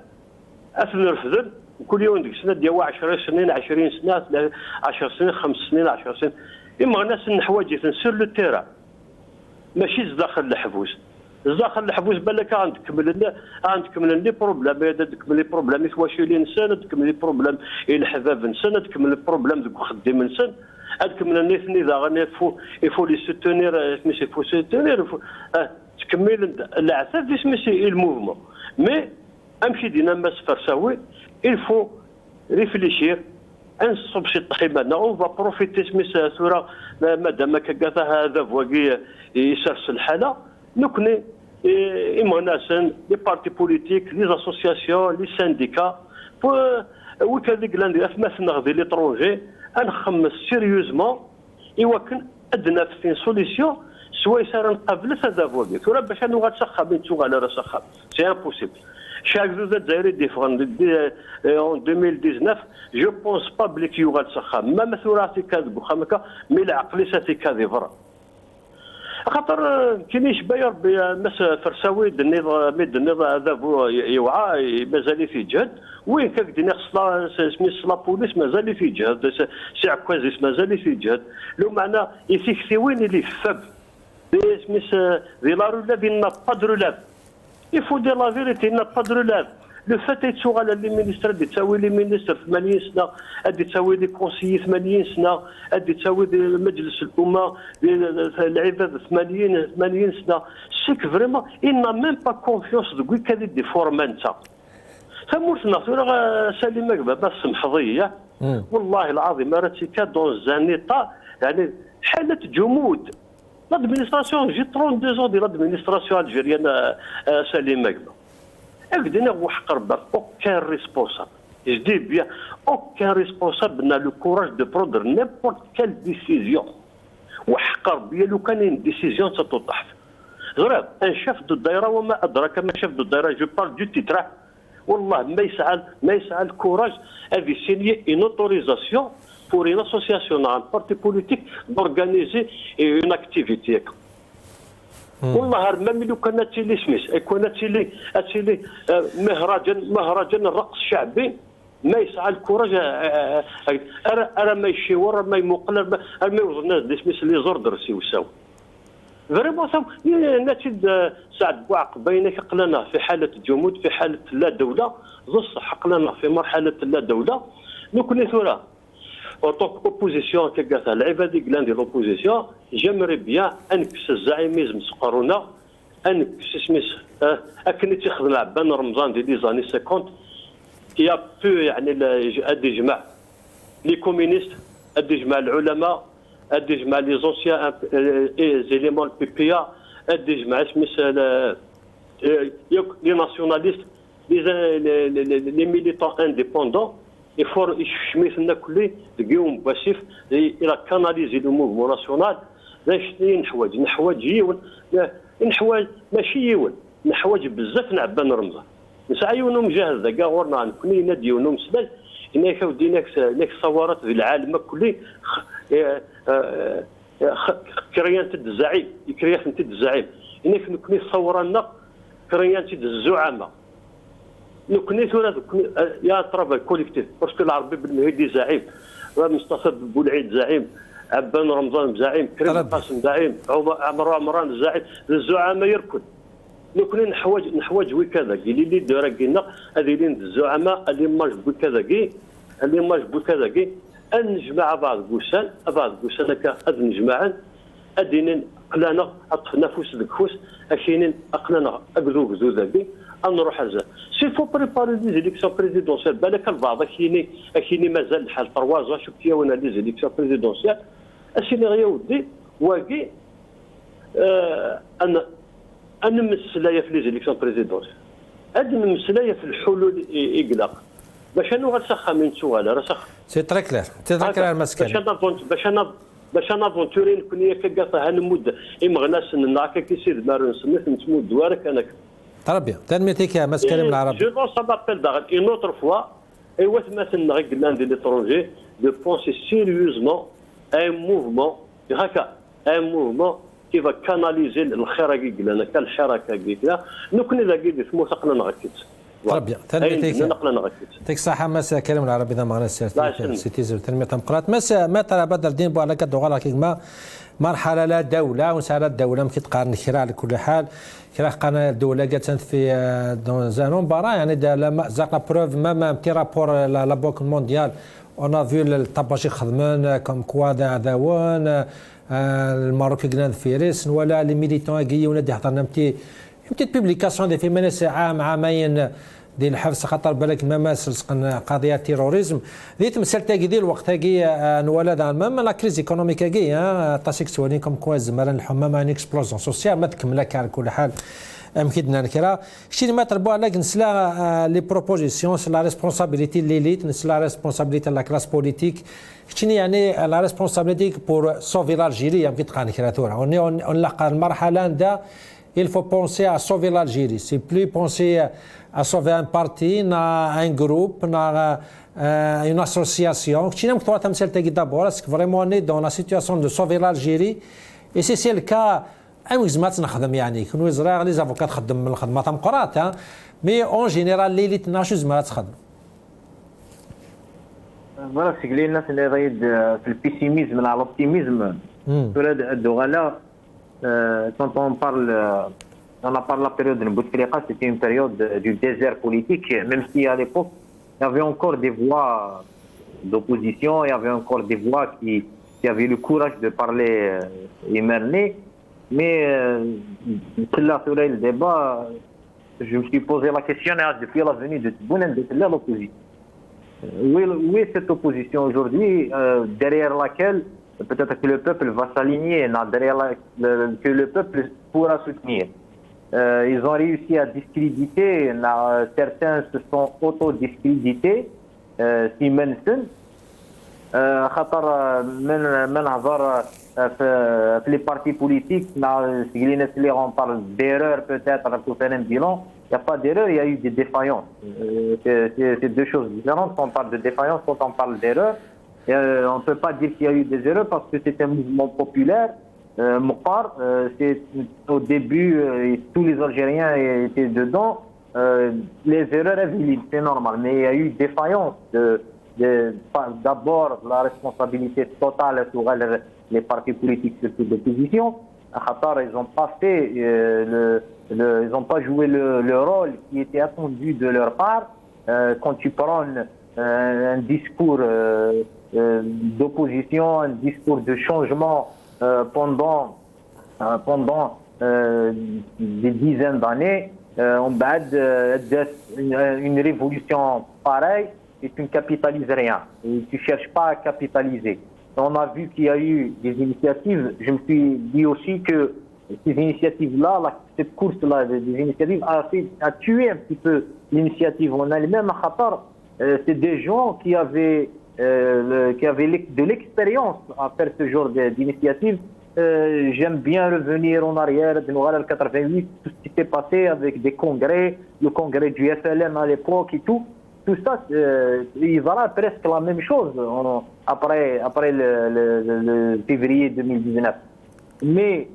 نرفضن كل يوم ديك السنه ديال 10 سنين 20 سنه 10 سنين 5 سنين 10 سنين مغناس نحواجي سور لو تيرا ماشي داخل الحبوس داخل الحبوس بالك غنكمل لي بروبليم تكمل لي بروبليم تواشي انسان تكمل لي بروبليم الحباب انسان تكمل لي بروبليم دوك خدام انسان تكمل الناس اذا غني يفو لي سوتونير ماشي فو سوتونير تكمل العثاب باش ماشي الموفمون مي امشي دينا ما سفرساوي الفو ريفليشير انصب شي طحيبه اون فا بروفيتي سميس ثورة مادام كاكا هذا فواكي يسرس الحاله نكني اما ناسن لي بارتي بوليتيك لي اسوسياسيون لي سانديكا وكذا قلنا مثلا غادي ليترونجي نخمس سيريوزمون يوكن ادنى في سوليسيون سوا يسار نقابل هذا فواكي ثورة باش انا غاتسخب نتو على راه سخب سي امبوسيبل chaque jour الجزائري ديفرون en 2019 جو بونس با بلي يوغال سخا ما مثورة كاذب وخامكا مي العقلي ساتي كاذب خاطر كاينش باير بناس فرساوي النظام هذا يوعى مازال في جهد وين كدينا خصنا سميت لا بوليس مازال في جهد سي عكازيس مازال في جهد لو معنى يفيكسي وين اللي فاب سميت دي لا رولاب n'a pas de relève. Il faut dire la vérité, il n'a pas de relève. Le fait est que les ministres, les ministres 80 سنة، les conseillers 80 سنة، المجلس الأمة العباد 80 سنة. C'est que vraiment, il n'a même pas confiance de كذا دي فورمانتا. ثمورتنا ثورة سليمة بابا السمحضية والله العظيم راتي كا دون زانيطا يعني حالة جمود. L'administration, j'ai 32 ans de l'administration algérienne Salim Magba. Aucun responsable. Je dis bien, aucun responsable n'a le courage de prendre n'importe quelle décision. لو كان une décision ستطرح. Un chef de daïra وما أدراك ما chef de daïra, je parle du titre. والله ما يسعى le courage de signer une autorisation pour une association, un parti politique, d'organiser une activité. والله ما لو كانت تيلي سميث كانت تيلي مهرجان الرقص الشعبي ما يسعى الكورة أرى ما يشيور ما يمقلر ما يوصل الناس دي سميث اللي زور درسي وساو فريمون نتيجة سعد بوعق بينك قلنا في حالة جمود في حالة لا دولة الصح قلنا في مرحلة لا دولة نكون ثورة اوطونك اوبوزيسيون كاكاثا العبادي قلان ديال لوبوزيسيون جامري بيان انكس الزعيميزم سقرونا انكس سميث اكن تيخدم عبان رمضان ديال لي زاني 50 كي بو يعني ادي جمع لي كومونيست ادي جمع العلماء ادي جمع لي زونسيان زيليمون بي بي ا ادي جمع سميث لي ناسيوناليست لي ميليتون انديبوندون يفور يشميثنا كلي تلقيهم باسيف الى كاناليزي لو موفمون ناسيونال نحواج يون نحواج ماشي يون نحواج بزاف نعبان رمضان نسعى يونو مجهز كاع ورنا نكوني نادي يونو مسدال هناك وديناك ثورات في العالم كلي كريان تد الزعيم كريان تد الزعيم هناك نكوني ثورنا كريان تد الزعماء نكوني ثورة يا طرف كوليكتيف باسكو العربي بالمهدي زعيم مصطفى بولعيد زعيم عبان رمضان زعيم كريم قاسم زعيم عمران زعيم الزعماء يركض نكوني نحواج وكذا اللي دراكينا هذه الزعماء اللي ماج بكذا كي ان نجمع بعض قوسان هكا هاد نجمعا ادينا قلانا عطفنا فوس الكفوس اكينين اقلانا اكذو ذاكي نروح هذا سي فو بريباري لي زيليكسيون بريزيدونسيال بالك البعض اكيني مازال الحال 3 شوف كي وانا لي زيليكسيون بريزيدونسيال اسيني غيا ودي واقي انا مسلايه في لي زيليكسيون بريزيدونسيال هاد المسلايه في الحلول اقلاق باش انا غنسخها من سؤال راه سخ سي تري كلير المسكن باش انا فونتوري نكون كاكا هنمود امغناس نعكا كيسير مارون سميت نتمود دوارك انا تربيه تنميتك يا مسكن من العرب جو دون سا مابيل داغ اون اوتر فوا ايوا مثلا غيقلان دي ليترونجي دو بونسي سيريوزمون ان موفمون هكا ان موفمون كي فا كاناليزي الخير كي قلنا كالحركه كي نكون اذا كي اسمو سقنا نغكت تربيه تنميتك تك صحه مسا كلام العربي ذا معنا سيتيزر تنميه تمقرات مسا ما ترى بدر دين بو على قد غلا كيما مرحله لا دوله وسالات دوله ما كيتقارن كرا على كل حال كرا قناه الدوله قالت في دون زانون بارا يعني لما زاق بروف مام تي رابور لا بوك مونديال اون فيو الطباشي خدمان كوم كوا داوان الماروكي قلنا فيريس ولا لي ميليتون كي ولا دي حضرنا متي بوبليكاسيون دي في مناس عامين ديال الحبس خاطر بالك ما ماسلس قضيه تيروريزم ديت مسالتا ديال الوقت كي نولد مام لا كريز ايكونوميك كي طاسيك سوالين كوم كواز مرن الحمام ان اكسبلوزون سوسيال ما تكملك على كل حال مكيدنا نكرا شتي ما تربوا على نسلا لي بروبوزيسيون سي لا ريسبونسابيلتي ليليت نسلا لا ريسبونسابيلتي لا كلاس بوليتيك شتي يعني لا ريسبونسابيلتي بور سوفي لالجيري يمكن تقان كراتورا اون لاقى المرحله ندا il faut penser à sauver l'Algérie. C'est plus penser à sauver un parti, un groupe, une association. Je ne sais pas d'abord, est-ce que vraiment on est dans la situation de sauver l'Algérie? Et si c'est le cas, أمزمات نخدم يعني كانوا يزرع لي زافوكات خدم الخدمة تاع مقرات مي اون جينيرال ليليت ناشو زمرات تخدم. فوالا سيكلي الناس اللي غايد في البيسيميزم على الاوبتيميزم ولا الدغلا. Quand on a parlé de la période de Bouteflika, c'était une période du désert politique, même si à l'époque, il y avait encore des voix d'opposition, il y avait encore des voix qui avaient le courage de parler émerner. Mais là, sur le débat, je me suis posé la question depuis la venue de Tebboune de l'opposition. Où est cette opposition aujourd'hui, derrière laquelle peut-être que le peuple va s'aligner, que le peuple pourra soutenir. Ils ont réussi à discréditer, certains se sont auto-discrédités, Simensen. خاطر من هضر في les partis politiques, on parle d'erreur peut-être, un bilan. Il n'y a pas d'erreur, il y a eu des défaillances. C'est deux choses différentes. Quand on parle de défaillance, quand on parle d'erreur, on ne peut pas dire qu'il y a eu des erreurs parce que c'est un mouvement populaire Mokhtar, au début, tous les Algériens étaient dedans. Les erreurs évidentes, c'est normal, mais il y a eu défaillance. D'abord, la responsabilité totale sur les partis politiques, surtout d'opposition. Ils n'ont pas fait, ils n'ont pas joué le rôle qui était attendu de leur part. Quand tu prends un discours d'opposition, un discours de changement pendant des dizaines d'années, on bad une révolution pareille et tu ne capitalises rien. Et tu ne cherches pas à capitaliser. On a vu qu'il y a eu des initiatives. Je me suis dit aussi que ces initiatives-là, cette course-là des initiatives a tué un petit peu l'initiative en elle-même. C'est des gens qui avaient de l'expérience à faire ce genre d'initiative. J'aime bien revenir en arrière de Noël 88, tout ce qui s'est passé avec des congrès, le congrès du FLN à l'époque et tout. Tout ça, il va presque la même chose après le février 2019. Mais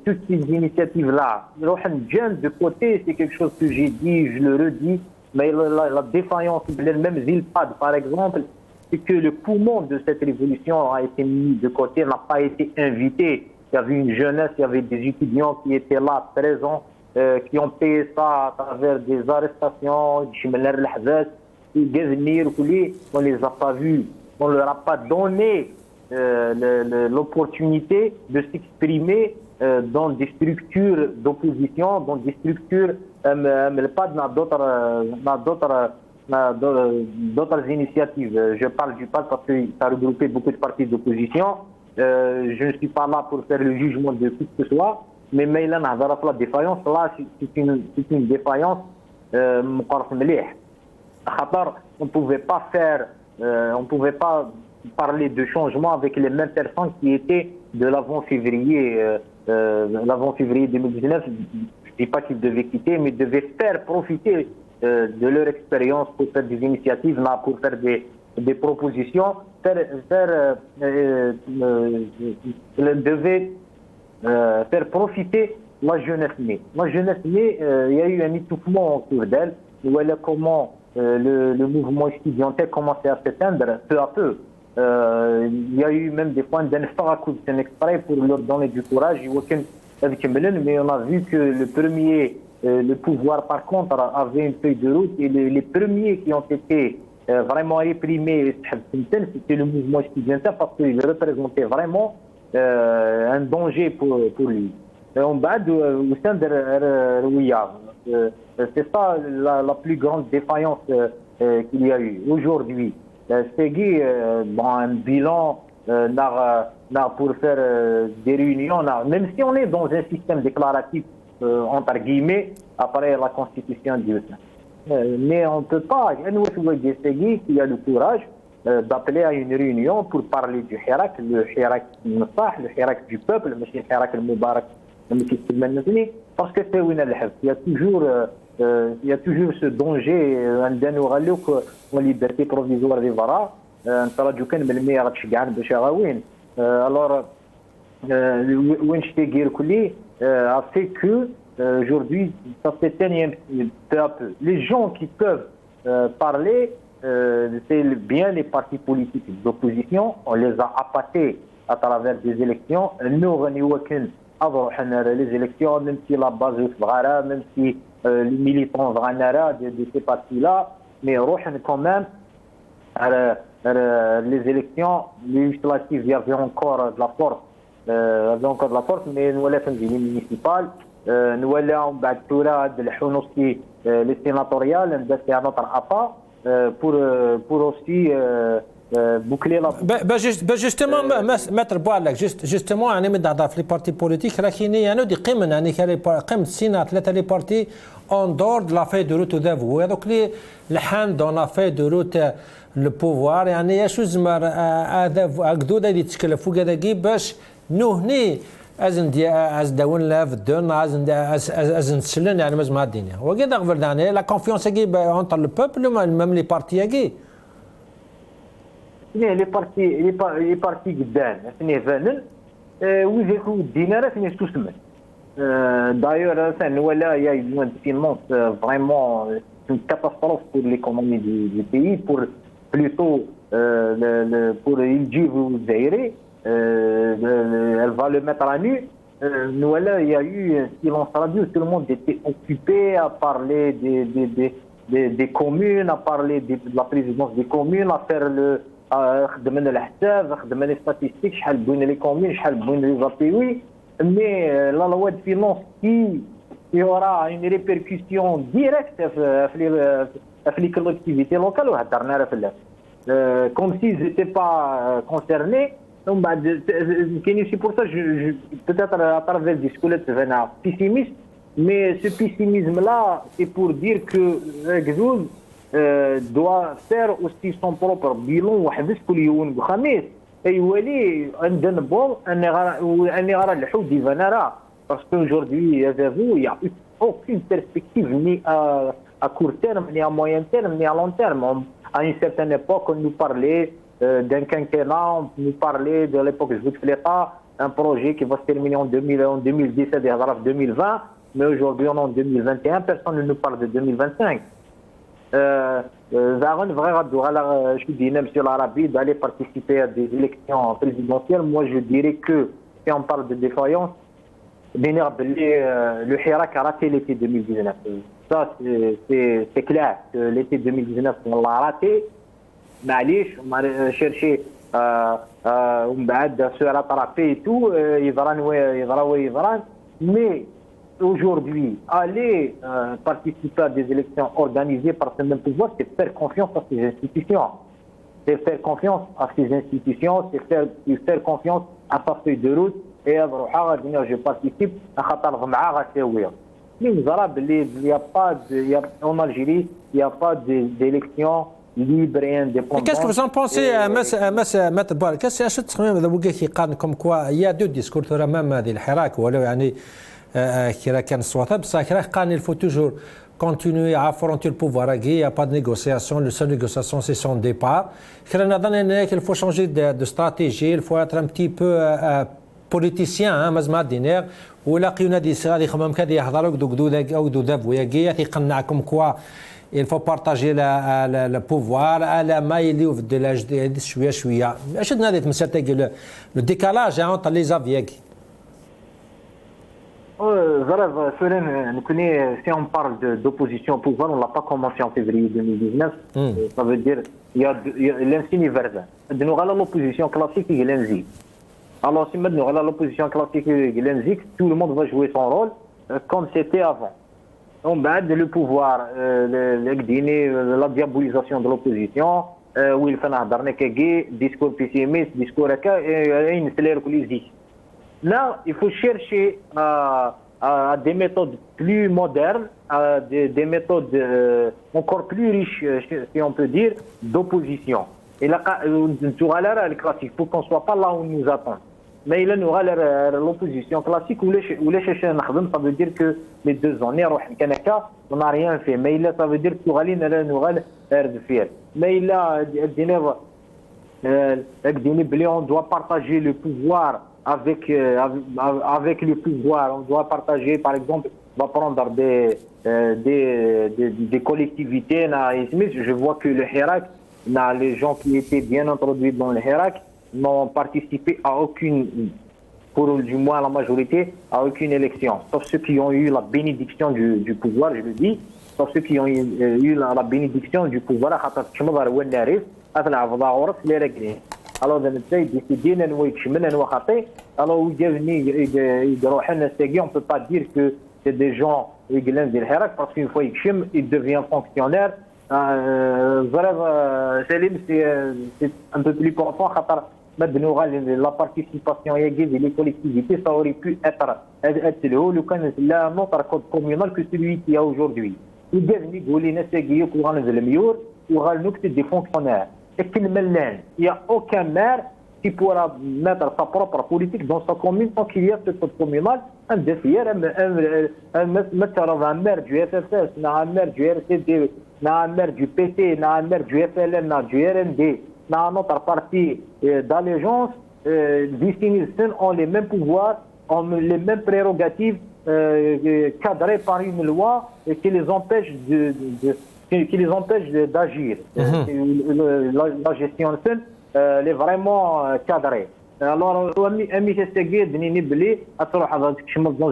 toutes ces initiatives-là, de côté, c'est quelque chose que j'ai dit, je le redis, mais la défaillance, même Zilpad par exemple, c'est que le poumon de cette révolution a été mis de côté, n'a pas été invité. Il y avait une jeunesse, il y avait des étudiants qui étaient là, présents, qui ont payé ça à travers des arrestations, on les a pas vus, on leur a pas donné l'opportunité de s'exprimer dans des structures d'opposition, dans des structures pas d'autres initiatives. Je parle du PAD parce que ça regroupait beaucoup de partis d'opposition. Je ne suis pas là pour faire le jugement de qui que ce soit, mais là, la défaillance, là, c'est une défaillance on ne pouvait pas parler de changement avec les mêmes personnes qui étaient de l'avant-février 2019. Je ne dis pas qu'ils devaient quitter, mais devaient faire profiter de leur expérience pour faire des initiatives, pour faire des propositions, devaient faire profiter la jeunesse née. La jeunesse née, il y a eu un étouffement autour d'elle. Voilà comment le mouvement étudiantin commençait à s'éteindre peu à peu. Il y a eu même des points d'infarctus exprès pour leur donner du courage. Mais on a vu que le pouvoir par contre avait une feuille de route et les premiers qui ont été vraiment réprimés, c'était le mouvement étudiantin parce qu'il représentait vraiment un danger pour lui. Au sein de Rouya. C'est ça la plus grande défaillance qu'il y a eu aujourd'hui. Segui, un bilan pour faire des réunions, même si on est dans un système déclaratif, entre guillemets, après la constitution du mais on ne peut pas, Segui qui a le courage d'appeler à une réunion pour parler du Hirak, le Hirak Moussah, le Hirak du peuple, le Hirak al-Moubarak, parce que c'est où il y a toujours ce danger en liberté provisoire des Vara. Alors, a fait que aujourd'hui, ça s'éteigne peu à peu. Les gens qui peuvent parler, c'est bien les partis politiques d'opposition. On les a appâtés à travers des élections. Nous, les élections, même si la base est même si les militants de ces partis-là, mais quand même, les élections législatives, il y avait encore de la force, mais nous avons les municipales, nous avons les sénatoriales, c'est un autre appât pour aussi boucler la justement mettre بالك justement يعني من في لي بارتي بوليتيك لكن يعني دي قيمه يعني قيمه سينا ثلاثه لي بارتي اون دور لا في دو روت دافو هذوك لي الحان دون لا في دو روت لو بوفوار يعني شو زمر هذا قدوده اللي تكلفوا كذا باش نهني از داون لاف دون از نسلن يعني مازم الدنيا وكذا قبل يعني لا كونفيونس كي اونتر لو بوبل ميم لي بارتي كي les partis قدام اثنين فانن ويجيكو الدينار فين يستثمر. D'ailleurs, il y a une finance vraiment une catastrophe pour l'économie du pays, pour plutôt pour Iljiv ou Zaire, elle va le mettre à nu. Il y a eu un silence radio, tout le monde était occupé à parler des communes, à parler de la présidence des communes, à faire les statistiques, les communes, les API. Mais la loi de finances qui aura une répercussion directe sur les collectivités locales, comme s'ils n'étaient pas concernés. Donc, c'est pour ça que peut-être à travers le discours, c'est un pessimiste, mais ce pessimisme-là, c'est pour dire que Gzouz doit faire aussi son propre bilan. Parce qu'aujourd'hui, il n'y a aucune perspective ni à court terme, ni à moyen terme, ni à long terme. À une certaine époque, on nous parlait d'un quinquennat, on nous parlait de l'époque de l'État, un projet qui va se terminer en 2017 et en 2020, mais aujourd'hui on est en 2021, personne ne nous parle de 2025. Je dis même sur l'Arabie d'aller participer à des élections présidentielles. Moi je dirais que si on parle de défaillance, le Hirak a raté l'été 2019. Ça c'est clair que l'été 2019 on l'a raté. On a cherché se rattraper et tout, mais aujourd'hui, aller participer à des élections organisées par ce même pouvoir, c'est faire confiance à ces institutions. C'est faire confiance à ces institutions, c'est faire confiance à sa feuille de route et je participe à en Algérie, il n'y a pas d'élections libre et indépendant. Qu'est-ce que vous en pensez, Maître Boual? Qu'est-ce que comme quoi il y a deux discours même هذه الحراك ولو يعني كي كان الصوت بصح il faut toujours continuer à affronter le pouvoir. Il n'y a pas de négociation. La seule négociation, c'est son départ. Il faut changer de stratégie. Il faut être un petit peu politicien. مزمع دينار ولا قيونا دي صغار يخمم كذا يحضروا أو دوداب وياقية يقنعكم كوا. Il faut partager le pouvoir على ما يليو في الدلاج شويه شويه. شدنا هذه مسألة le décalage entre les avions. Si on parle d'opposition au pouvoir, on ne l'a pas commencé en février 2019. Ça veut dire qu'il y a l'insigne universel. Nous avons l'opposition classique et l'enzyme. Alors, si nous avons l'opposition classique et l'enzyme, tout le monde va jouer son rôle comme c'était avant. On bat le pouvoir, la diabolisation de l'opposition, où il fait un discours pessimiste, discours là, il faut chercher à des méthodes plus modernes, des méthodes encore plus riches, si on peut dire, d'opposition. Et là, le classique, pour qu'on ne soit pas là où on nous attend. Mais il aura l'opposition classique ou les chercheurs, ça veut dire que les 2 ans, on n'a rien fait. Mais ça veut dire que mais il a on doit partager le pouvoir avec le pouvoir. On doit partager, par exemple, on va prendre des collectivités. Je vois que le Hirak, les gens qui étaient bien introduits dans le Hirak, n'ont participé à aucune, pour du moins la majorité, à aucune élection. Sauf ceux qui ont eu la bénédiction du pouvoir, je le dis, sauf ceux qui ont eu la bénédiction du pouvoir. Alors, on ne peut pas dire que c'est des gens qui parce qu'une fois ils deviennent fonctionnaires. C'est un peu plus profond. La participation des collectivités, ça aurait pu être un autre code communal que celui qu'il y a aujourd'hui. Il y des fonctionnaires. Il n'y a aucun maire qui pourra mettre sa propre politique dans sa commune sans qu'il y ait ce code communal. Un maire du FFS, un maire du RCD, un maire du PT, un maire du FLN, du RND, un autre parti d'allégeance, vice-ministres ont les mêmes pouvoirs, ont les mêmes prérogatives cadrées par une loi qui les empêche d'agir. La gestion elle est vraiment cadrée. Alors, dans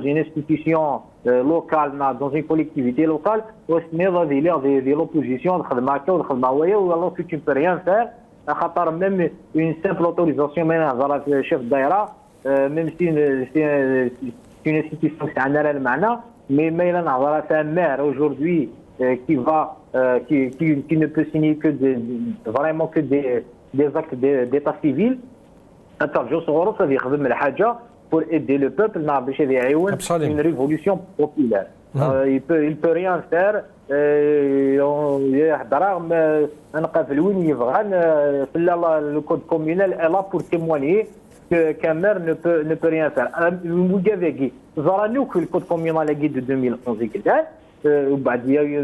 une institution locale, dans une collectivité locale, de l'opposition, alors que tu ne peux rien faire. Même une simple autorisation, le chef d'aïra, même si c'est une institution qui a un maana, mais un maire aujourd'hui qui ne peut signer que des actes d'état civil. Pour aider le peuple une révolution populaire. Il peut rien faire. Le code communal est là pour témoigner qu'un maire ne peut rien faire. Le code communal de 2011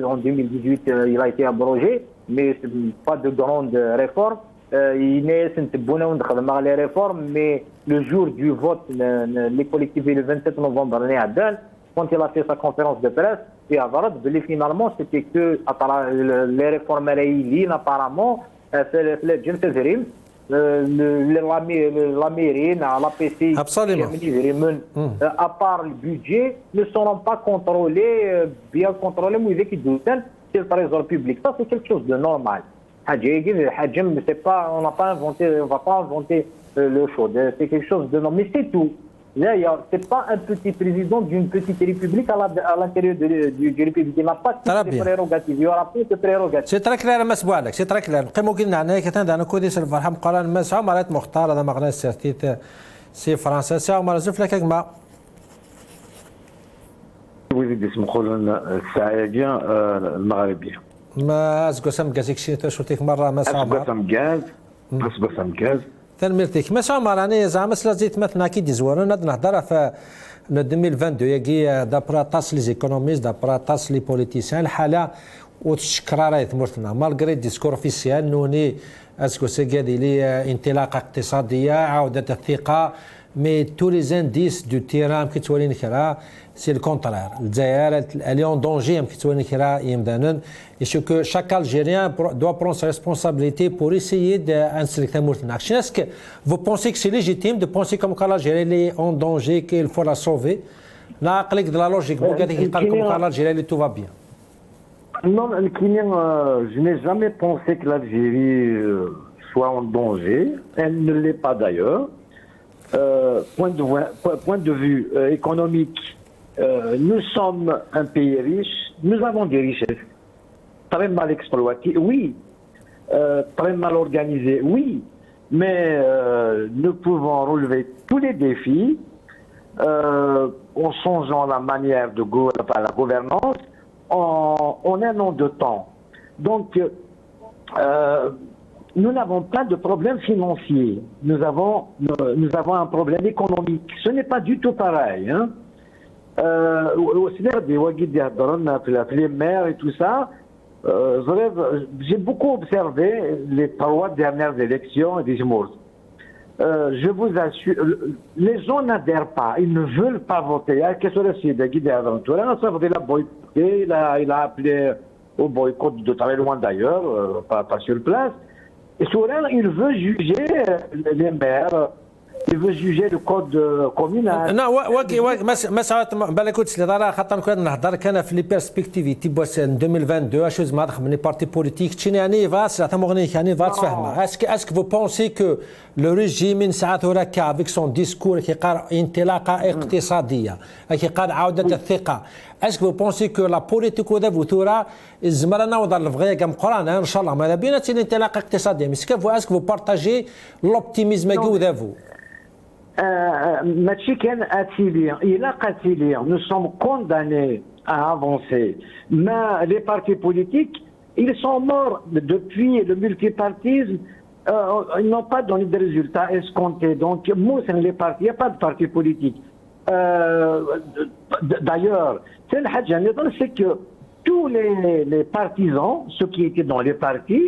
en 2018 il a été abrogé, mais pas de grande réforme. Il est les réformes, mais le jour du vote, les collectivités le 27 novembre, quand il a fait sa conférence de presse, et finalement, c'était que les réformes réunies, apparemment, la mairie, la PCI, à part le budget, ne seront pas contrôlés, bien contrôlés, mais qui doutent, c'est le trésor public. Ça, c'est quelque chose de normal. On n'a pas inventé, on va pas inventer le chaud. C'est quelque chose de normal. Mais c'est tout. C'est pas un petit président d'une petite république à l'intérieur du république. Il n'a pas toutes les prérogatives. Il y aura plus de prérogatives. C'est très clair, M. Boualek. C'est très clair. Comme أنا كنت أنا كودي سلفرهم قال ما سام مرات مختار هذا مغنى سيرتيت سي فرنسا سام مرات زفلك ما. وزيد اسمه خلنا السعودية المغربية. ما أزقسم جازيك شيء تشوتيك مرة ما سام. أزقسم جاز. تنمرتك ما سام راني زعما سلازيت مثلا كي ديزورنا نهضر في 2022 يجي دابرا تاس لي زيكونوميست دابرا تاس لي بوليتيسيان الحالة وتشكرا ثمرتنا مالغري ديسكور اوفيسيال نوني اسكو سيغادي لي انطلاقة اقتصادية عودة الثقة مي تو لي زانديس دو تيران كي تولي نكرا سي الكونترير الجزائر اليون دونجي كي تولي نكرا يمدانن يشو كو شاك الجيريان دوا برون سا ريسبونسابيلتي بور اسيي انسلك ثمرتنا اسكو فو بونسي كو سي ليجيتيم دو بونسي كوم كا الجيري لي اون دونجي كي الفو لا سوفي لا عقلك دو لا لوجيك بو قاعد يقال كوم كا الجيري لي تو فا بيان. Non, je n'ai jamais pensé que l'Algérie soit en danger. Elle ne l'est pas d'ailleurs. Point de vue économique, nous sommes un pays riche. Nous avons des richesses très mal exploitées, oui. Très mal organisées, oui. Mais nous pouvons relever tous les défis en changeant la manière de la gouvernance. En un an de temps. Donc, nous n'avons pas de problème financier. Nous avons un problème économique. Ce n'est pas du tout pareil. Hein. Les maires et tout ça, j'ai beaucoup observé les 3 dernières élections des Mours. Je vous assure, les gens n'adhèrent pas, ils ne veulent pas voter. Il a appelé au boycott de très loin d'ailleurs, pas sur place. Et Sourel, il veut juger les maires, il veut juger le code communal. Non, مساعات بالك قلت لي راه خاطر كنا نهضر كان في لي بيرسبكتيف بوس 2022 شوز ما دخل من بارتي بوليتيك تشيني يعني فاس لا تمغنيك يعني فاس فهمها اسك فو بونسي كو لو ريجيم من ساعات هراك افيك سون ديسكور كي قال انطلاقه اقتصاديه كي قال عوده الثقه اسك فو بونسي كو لا بوليتيك وذا فوتورا الزمرنا وضر الفغيه كم قران ان شاء الله ماذا بينا انطلاقه اقتصاديه مسكا فو اسك فو بارتاجي لوبتيميزم كي وذا فو Nous sommes condamnés à avancer. Mais les partis politiques, ils sont morts depuis le multipartisme. Ils n'ont pas donné de résultats escomptés. Donc, moi, c'est les partis. Il n'y a pas de parti politique. D'ailleurs, c'est que tous les partisans, ceux qui étaient dans les partis,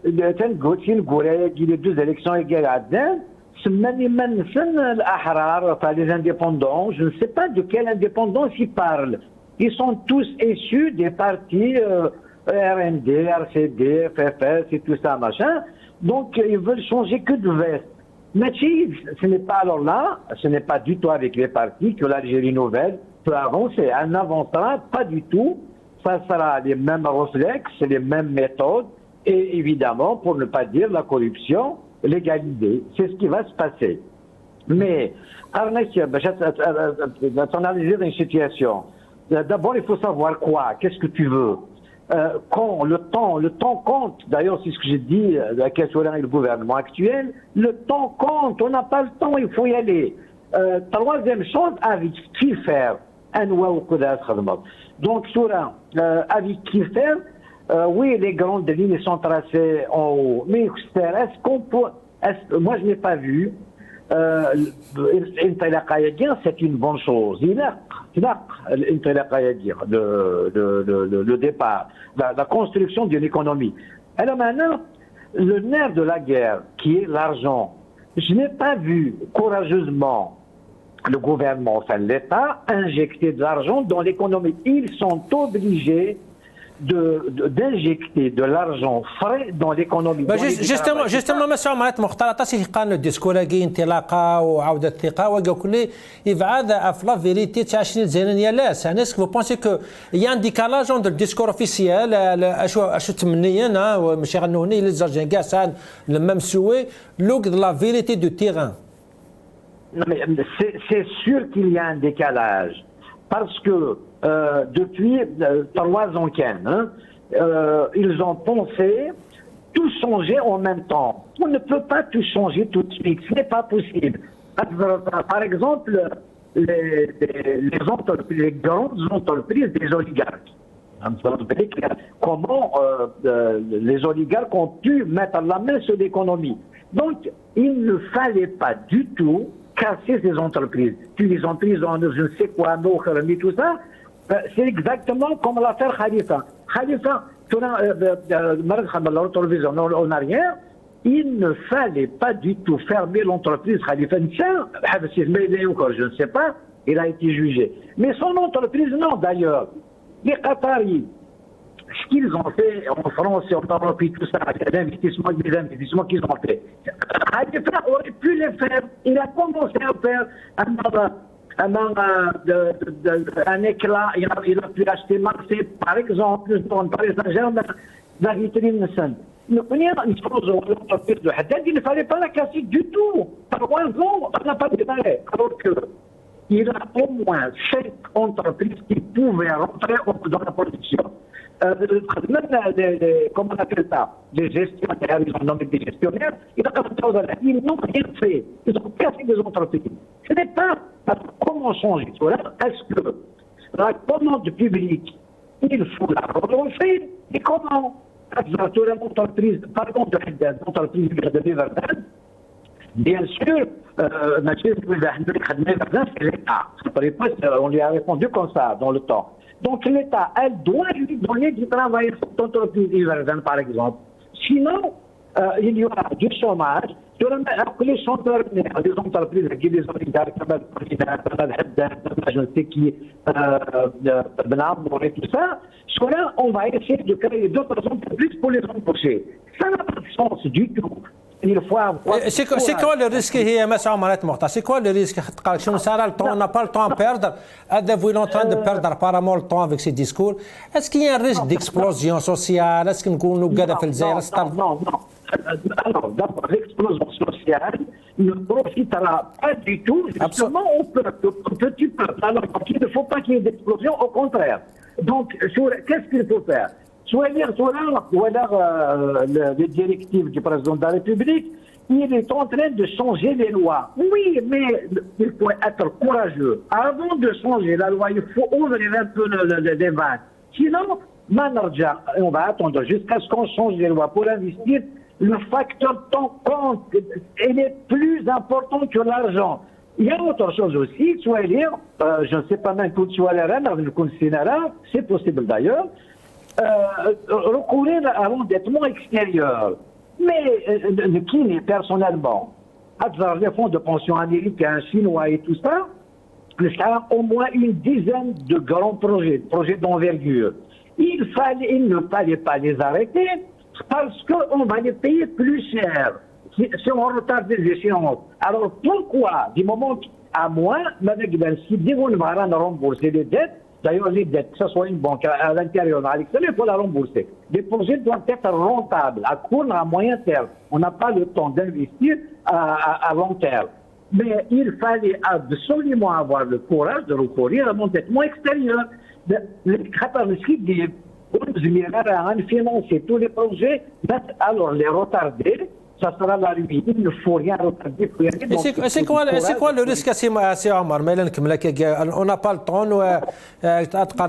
les 2 élections égales à les indépendants, je ne sais pas de quelle indépendance ils parlent. Ils sont tous issus des partis RND, RCD, FFS et tout ça, machin. Donc, ils veulent changer que de veste. Mais ce n'est pas alors là, ce n'est pas du tout avec les partis que l'Algérie nouvelle peut avancer. Elle n'avancera pas du tout. Ça sera les mêmes réflexes, les mêmes méthodes et évidemment, pour ne pas dire la corruption légalisée. C'est ce qui va se passer. Mais, analyser une situation. D'abord, il faut savoir quoi, qu'est-ce que tu veux. Quand le temps compte, d'ailleurs c'est ce que j'ai dit à Kessoran et le gouvernement actuel, le temps compte, on n'a pas le temps, il faut y aller. Troisième chose, avec qui faire. Donc, Soura, avec qui faire, oui, les grandes lignes sont tracées en haut, mais est-ce qu'on peut, moi je n'ai pas vu, c'est une bonne chose. Le départ, la construction d'une économie. Alors maintenant, le nerf de la guerre, qui est l'argent, je n'ai pas vu courageusement le gouvernement, enfin l'État, injecter de l'argent dans l'économie. Ils sont obligés d'injecter de l'argent frais dans l'économie. جوستومون مسعود معناتها مختار عطاسي قال الديسكور كي انطلاقه وعوده الثقه وقال لي يبعد افلا فيريتي تاع 20 زينيا لا سانس كو بونسي كو يا ان ديكالاج اون الديسكور اوفيسيال اشو تمنينا وماشي غنوني لي زارجين كاع سان المام سوي لوك لا فيريتي دو تيران. C'est sûr qu'il y a un décalage. Parce que depuis 3 ans, ils ont pensé tout changer en même temps. On ne peut pas tout changer tout de suite, ce n'est pas possible. Par exemple, les grandes entreprises des oligarques. Comment les oligarques ont pu mettre la main sur l'économie. Donc, il ne fallait pas du tout casser ces entreprises. Puis les entreprises ont je ne sais quoi, tout ça. C'est exactement comme l'affaire Khalifa. Khalifa, en arrière, il ne fallait pas du tout fermer l'entreprise Khalifa. Je ne sais pas, il a été jugé. Mais son entreprise, non d'ailleurs. Les Qataris, ce qu'ils ont fait en France et en Europe et tout ça, les investissements qu'ils ont fait, Khalifa aurait pu les faire. Il a commencé à faire un éclat, il a pu acheter Marseille, par exemple, Paris Saint-Germain, la vitrine Nissan. Il ne fallait pas la casser du tout. Par 3 ans, on n'a pas démarré. Alors qu'il a au moins 5 entreprises qui pouvaient rentrer dans la production. Comment on appelle ça? Les gestionnaires, ils ont nommé des gestionnaires, ils n'ont rien fait. Ils ont cassé des entreprises. Ce n'est pas comment changer cela. Est-ce que la commande publique, il faut la relancer? Et comment? L'entreprise, par exemple, l'entreprise de Verdun, bien sûr, c'est l'État. On lui a répondu comme ça dans le temps. Donc l'État, elle doit lui donner du travail à cette entreprise Verdun, par exemple. Sinon, il y aura du chômage. Les chanteurs, les entreprises qui les oligarques, je ne sais qui, et tout ça, cela, on va essayer de créer d'autres entreprises pour les embaucher. Ça n'a pas de sens du tout. C'est quoi le risque هي مسعود معناتها مختار c'est quoi le risque قال شنو صار le temps on n'a pas le temps à perdre il est en train de perdre apparemment le temps avec ses discours est-ce qu'il y a un risque d'explosion sociale est-ce نكونوا قاعده في الجزائر non alors d'abord l'explosion sociale ne profitera pas du tout justement au petit peuple alors il ne faut pas qu'il y ait d'explosion au contraire donc qu'est-ce qu'il faut faire soit lire les directives du président de la République, il est en train de changer les lois. Oui, mais il faut être courageux. Avant de changer la loi, il faut ouvrir un peu les vannes. Sinon, on va attendre jusqu'à ce qu'on change les lois pour investir. Le facteur temps compte. Il est plus important que l'argent. Il y a autre chose aussi, soit lire, je ne sais pas même c'est possible d'ailleurs, recourir à l'endettement extérieur. Mais qui personnellement, les fonds de pension américains, chinois et tout ça, il y a au moins une dizaine de grands projets d'envergure. Il ne fallait pas les arrêter parce qu'on va les payer plus cher si on retarde des échéances. Alors pourquoi, du moment à moins, si on va rembourser les dettes, d'ailleurs les dettes, que ce soit une banque à l'intérieur, à l'extérieur, il faut la rembourser. Les projets doivent être rentables, à court et à moyen terme. On n'a pas le temps d'investir à long terme. Mais il fallait absolument avoir le courage de recourir à l'endettement extérieur. Financer tous les projets, alors les retarder, ça sera la ruine. Il ne faut rien retarder. C'est quoi le risque à Omar? On n'a pas le temps,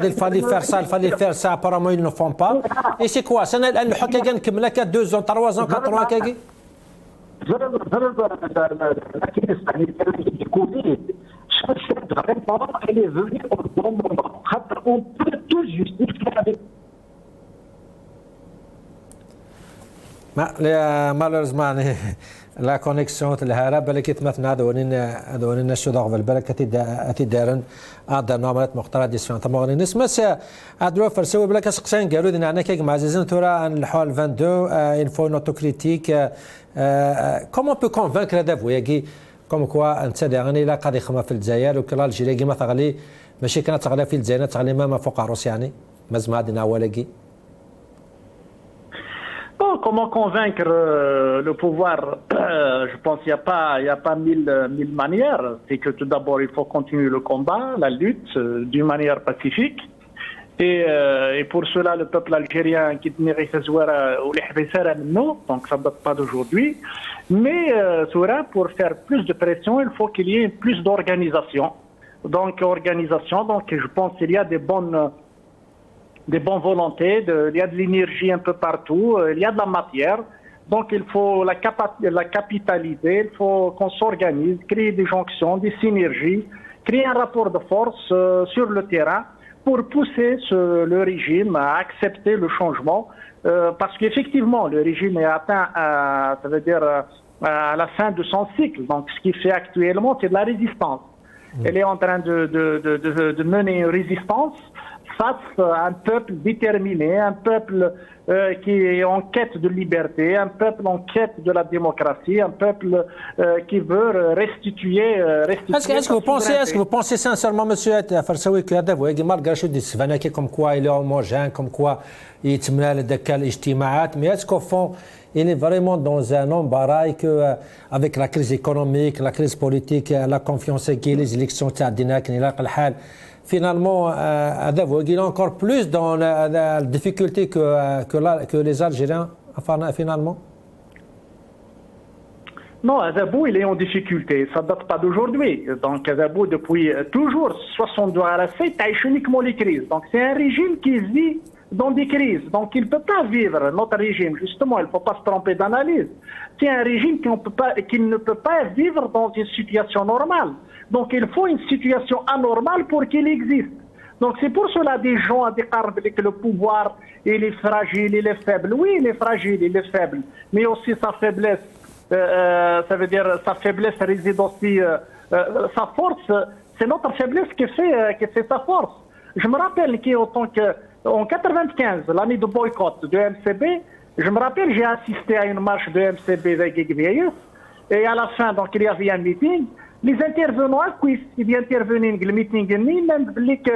il fallait faire ça, apparemment ils ne le font pas. Et c'est quoi? C'est le 2 ans, 3 ans, 4 ans elle est venue au bon moment. On peut tout justifier avec. Malheureusement la connexion الهرب بالك مثلا هذون الشذوغ بالك اتدارن هذا نومات مختار ديسيون تمغني نسمس ادرو فرسوي بالك سقسان قالوا لنا انا كيك معززين ترى الحال 22 il faut une autocritique comment on peut convaincre هذا فوياكي كوم كوا انت يعني لا قاعد يخدم في الجزائر وكلا الجيري ما تغلي ماشي كانت تغلي في الجزائر تغلي ما فوق روس يعني مازم هادنا ولاكي. Comment convaincre le pouvoir? Je pense qu'il n'y a pas mille manières. C'est que tout d'abord, il faut continuer le combat, la lutte, d'une manière pacifique. Et pour cela, le peuple algérien qui tenait ou les donc ça ne date pas d'aujourd'hui. Mais pour faire plus de pression, il faut qu'il y ait plus d'organisation. Donc je pense qu'il y a des bonnes volontés, il y a de l'énergie un peu partout, il y a de la matière. Donc il faut la capitaliser, il faut qu'on s'organise, créer des jonctions, des synergies, créer un rapport de force sur le terrain pour pousser le régime à accepter le changement. Parce qu'effectivement, le régime est atteint ça veut dire à la fin de son cycle. Donc ce qu'il fait actuellement, c'est de la résistance. Elle est en train de mener une résistance face à un peuple déterminé, un peuple qui est en quête de liberté, un peuple en quête de la démocratie, un peuple qui veut restituer Est-ce que vous pensez sincèrement, monsieur Farsaoui, que malgré comme quoi il est homogène, comme quoi il est mais est-ce qu'au fond, il est vraiment dans un embarras avec la crise économique, la crise politique, la confiance qui les élections finalement, il est encore plus dans la difficulté que les Algériens, finalement? Non, Azabou, il est en difficulté. Ça ne date pas d'aujourd'hui. Donc, Azabou, depuis toujours, 62 à la fête, a uniquement les crises. Donc, c'est un régime qui vit dans des crises. Donc, il ne peut pas vivre notre régime. Justement, il ne faut pas se tromper d'analyse. C'est un régime qui ne peut pas vivre dans une situation normale. Donc, il faut une situation anormale pour qu'il existe. Donc, c'est pour cela des gens déclarent que le pouvoir, il est fragile, il est faible. Oui, il est fragile, il est faible. Mais aussi sa faiblesse, ça veut dire sa faiblesse réside aussi, sa force, c'est notre faiblesse qui fait sa force. Je me rappelle qu'en 95, l'année de boycott de MCB, je me rappelle, j'ai assisté à une marche de MCB avec Guéguéus, et à la fin, donc, il y avait un meeting. Les intervenants, ils intervenaient dans le meeting, même que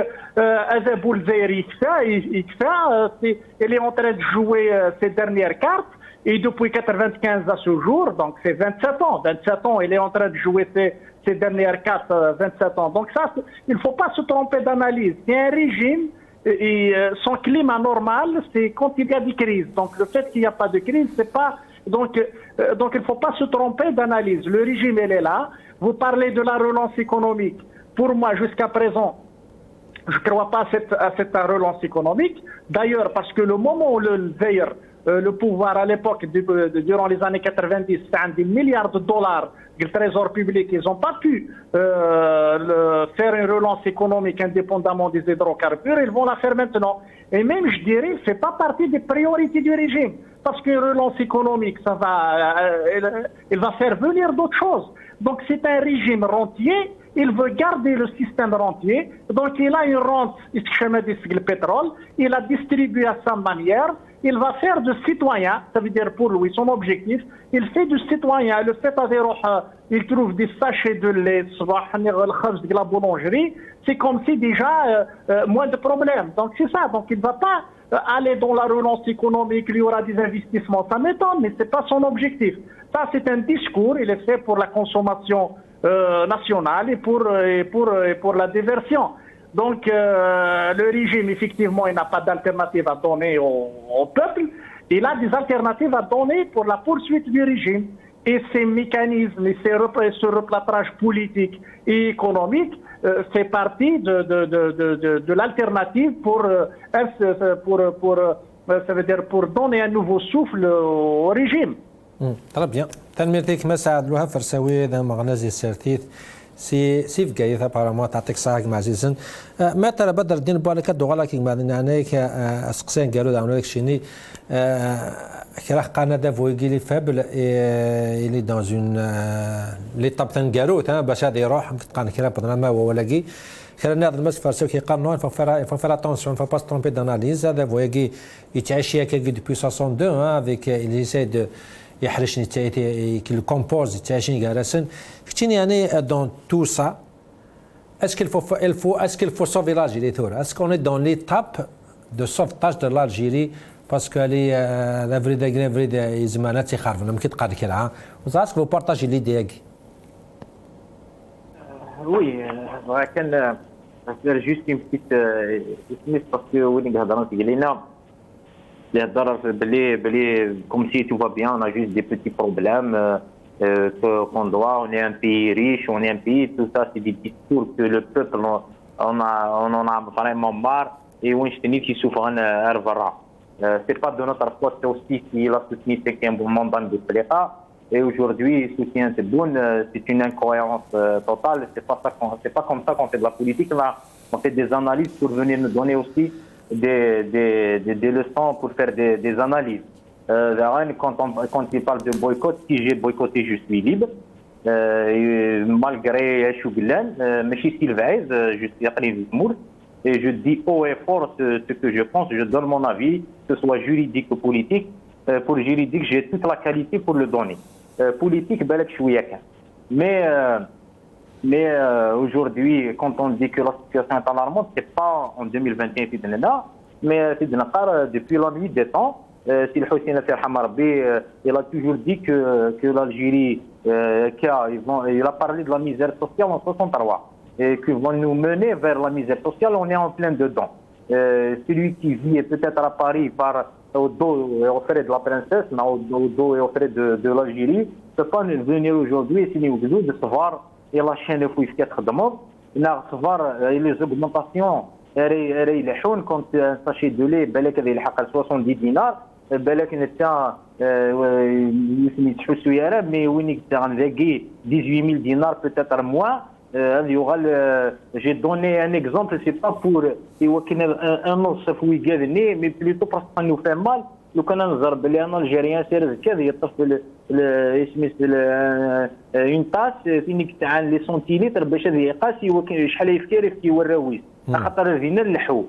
Azabou el-Zaïri, il est en train de jouer ses dernières cartes, et depuis 95 à ce jour, donc c'est 27 ans, il est en train de jouer ses dernières cartes, 27 ans. Donc ça, il ne faut pas se tromper d'analyse. C'est un régime, et son climat normal, c'est quand il y a des crises. Donc le fait qu'il n'y a pas de crise, c'est pas... Donc il ne faut pas se tromper d'analyse. Le régime, il est là. Vous parlez de la relance économique. Pour moi, jusqu'à présent, je ne crois pas à cette relance économique. D'ailleurs, parce que le moment où le Zaïre le pouvoir à l'époque, durant les années 90, c'est des milliards de dollars du trésor public. Ils n'ont pas pu faire une relance économique indépendamment des hydrocarbures. Ils vont la faire maintenant. Et même, je dirais, ce ne fait pas partie des priorités du régime. Parce qu'une relance économique, il va faire venir d'autres choses. Donc c'est un régime rentier. Il veut garder le système rentier. Donc il a une rente, le pétrole. Il la distribue à sa manière. Il va faire de citoyen, ça veut dire pour lui, son objectif, il fait du citoyen. Le fait il trouve des sachets de lait, de la boulangerie, c'est comme si déjà moins de problèmes. Donc c'est ça. Donc il ne va pas aller dans la relance économique, il y aura des investissements. Ça m'étonne, mais ce n'est pas son objectif. Ça, c'est un discours, il est fait pour la consommation nationale et pour la diversion. Donc, le régime, effectivement, il n'a pas d'alternative à donner au peuple. Il a des alternatives à donner pour la poursuite du régime. Et ces mécanismes et ce replâtrage politique et économique fait partie de l'alternative ça veut dire pour donner un nouveau souffle au régime. Très bien. تنميرتك مساعد لها فرساوي ذا مغنازي السرتيت سيف جايثا بارامات تعطيك صاحك معزيزن ما ترى بدر الدين بالك دوغالا كي بعدين عنيك اسقسان قالوا دعونا لك شيني كراخ قناه فويغيلي فابل اللي دون اون ليطاب تنقالو باش هذا يروح كتقان كرا بدنا ما هو ولاقي كان ناض المس فرسو كي قال نو فافير اتونسيون فا با س ترومبي داناليز هذا فويغي يتعشى كي ديبي 62 افيك اللي يساي دو يحرشني تاعي كي الكومبوز تاعشني جالسن كتيني يعني دون تو سا est-ce qu'il faut sauver l'Algérie est-ce qu'on est dans l'étape de sauvetage de l'Algérie parce que la vraie زمانات يخرفنا ممكن تقال كده est-ce que vous partagez l'idée Oui, كان juste une petite parce que وين هضرنا في قلينا comme si tout va bien, on a juste des petits problèmes qu'on doit, on est un pays riche, on est un pays, tout ça c'est des discours que le peuple, on en a vraiment marre et on est qui souffrent c'est pas de notre faute, c'est aussi si la société qui est un bon mandat de l'État et aujourd'hui le soutien c'est bon, c'est une incohérence totale, c'est pas comme ça qu'on fait de la politique, là on fait des analyses pour venir nous donner aussi des leçons pour faire des analyses. Quand il parle de boycott, si j'ai boycotté, je suis libre. Malgré Chougulen, mais je suis je suis Mour, et je dis haut et fort ce que je pense, je donne mon avis, que ce soit juridique ou politique. Pour le juridique, j'ai toute la qualité pour le donner. Politique, mais aujourd'hui, quand on dit que la situation est alarmante, c'est pas en 2021, mais c'est depuis la nuit des temps. Si le Hussein il a toujours dit que l'Algérie, il a parlé de la misère sociale en 63, et qu'ils vont nous mener vers la misère sociale, on est en plein dedans. Celui qui vit peut-être à Paris au dos et au frais de la princesse, mais au dos et au frais de l'Algérie, ne peut pas venir aujourd'hui et de se voir. Et la chaîne de fouille qui demande, il a recevoir les augmentations, quand un sachet de lait, belek avait 70 dinars, belek n'était mais oui, 18 000 dinars peut-être moins. J'ai donné un exemple, c'est pas pour un autre mais plutôt parce que ça nous fait mal. لو كان نضرب بلي انا الجيريان سير كذا يطفل اسمه اون طاس فين تاع لي سنتيليتر باش هذا يقاس شحال يفكر في وراويس خاطر فينا اللحو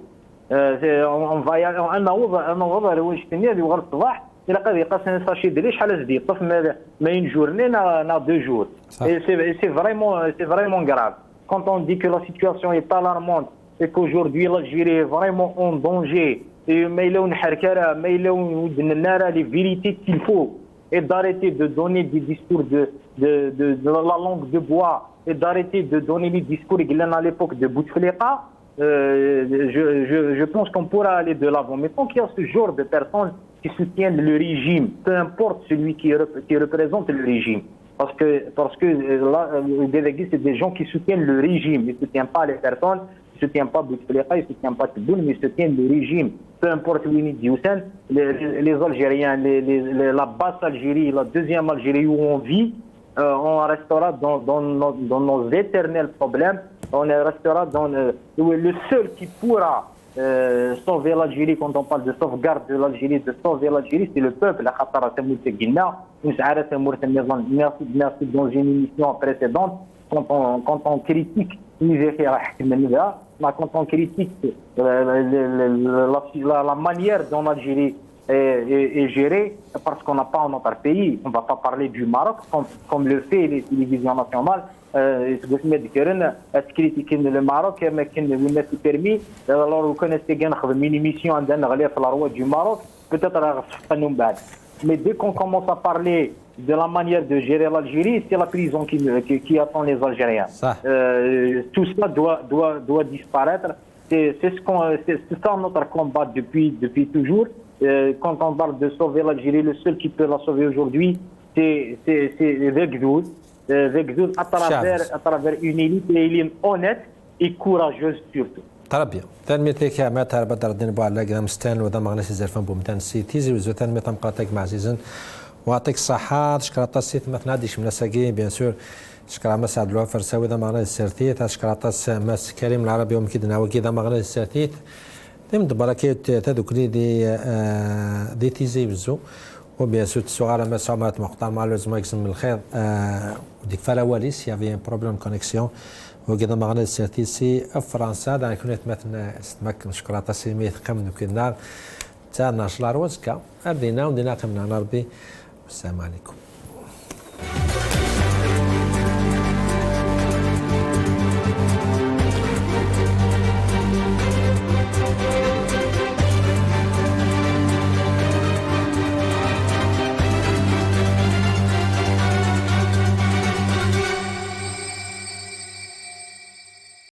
اون فايا انا وضع واش تني هذه وغير الصباح الى قاد يقاس ساشي ديالي شحال زدي طف ما une journée na 2 jours et c'est vraiment grave quand on dit que la situation est alarmante et qu'aujourd'hui l'Algérie est vraiment en danger ما يلون حركه ما يلون ودن النار les vérités qu'il faut et d'arrêter de donner des discours de la langue de bois et d'arrêter de donner les discours à l'époque de Bouteflika je pense qu'on pourra aller de l'avant mais tant qu'il y a ce genre de personnes qui soutiennent le régime peu importe celui qui représente le régime parce que là c'est des gens qui soutiennent le régime ils ne soutiennent pas les personnes ils ne soutiennent pas Bouteflika, ils ne soutiennent pas Tebboune, mais ils soutiennent le régime. peu importe où les Algériens, la basse Algérie, la deuxième Algérie où on vit, on restera dans nos éternels problèmes. On restera dans le seul qui pourra sauver l'Algérie. Quand on parle de sauvegarde de l'Algérie, de sauver l'Algérie, c'est le peuple. Merci dans une émission précédente, quand on critique quand on critique la manière dont l'Algérie est gérée, parce qu'on n'a pas notre pays. On ne va pas parler du Maroc comme le fait les télévisions nationales. critiquer le Maroc, mais qui ne vous permis. Alors vous connaissez bien une émission la roi du Maroc, peut-être mais dès qu'on commence à parler de la manière de gérer l'Algérie, c'est la prison qui attend les Algériens. Tout ça doit disparaître. C'est ça notre combat depuis toujours. Quand on parle de sauver l'Algérie, le seul qui peut la sauver aujourd'hui, c'est Vegdoud. Vegdoud à travers une élite honnête et courageuse surtout. طربيا تنميتي كما ترى بدر الدين بو على قدام ستان وذا مغنيسي زرفان بو متان سيتيزي وزو تنمي تنقاتك مع عزيزن ويعطيك الصحة تشكر السيت ما تناديش من ساقي بيان سور تشكر مسعد الوفر ساوي ذا مغنيسي السرتيت تشكر ماس كريم العربي ومكيدنا وكي ذا مغنيسي السرتيت تم دبركيت تذكري دي تيزي بزو وبيان سور الصغار ما سامات مقطع مع لازم يكسم من الخير وديك فراواليس يافي ان بروبليم كونيكسيون وكذا مغنى السيرتيسي فرنسا دا كنت مثلا استمكن شكراتا سيميت قمنا كنا تاع ناشلار وزكا ردينا ودينا قمنا نربي والسلام عليكم.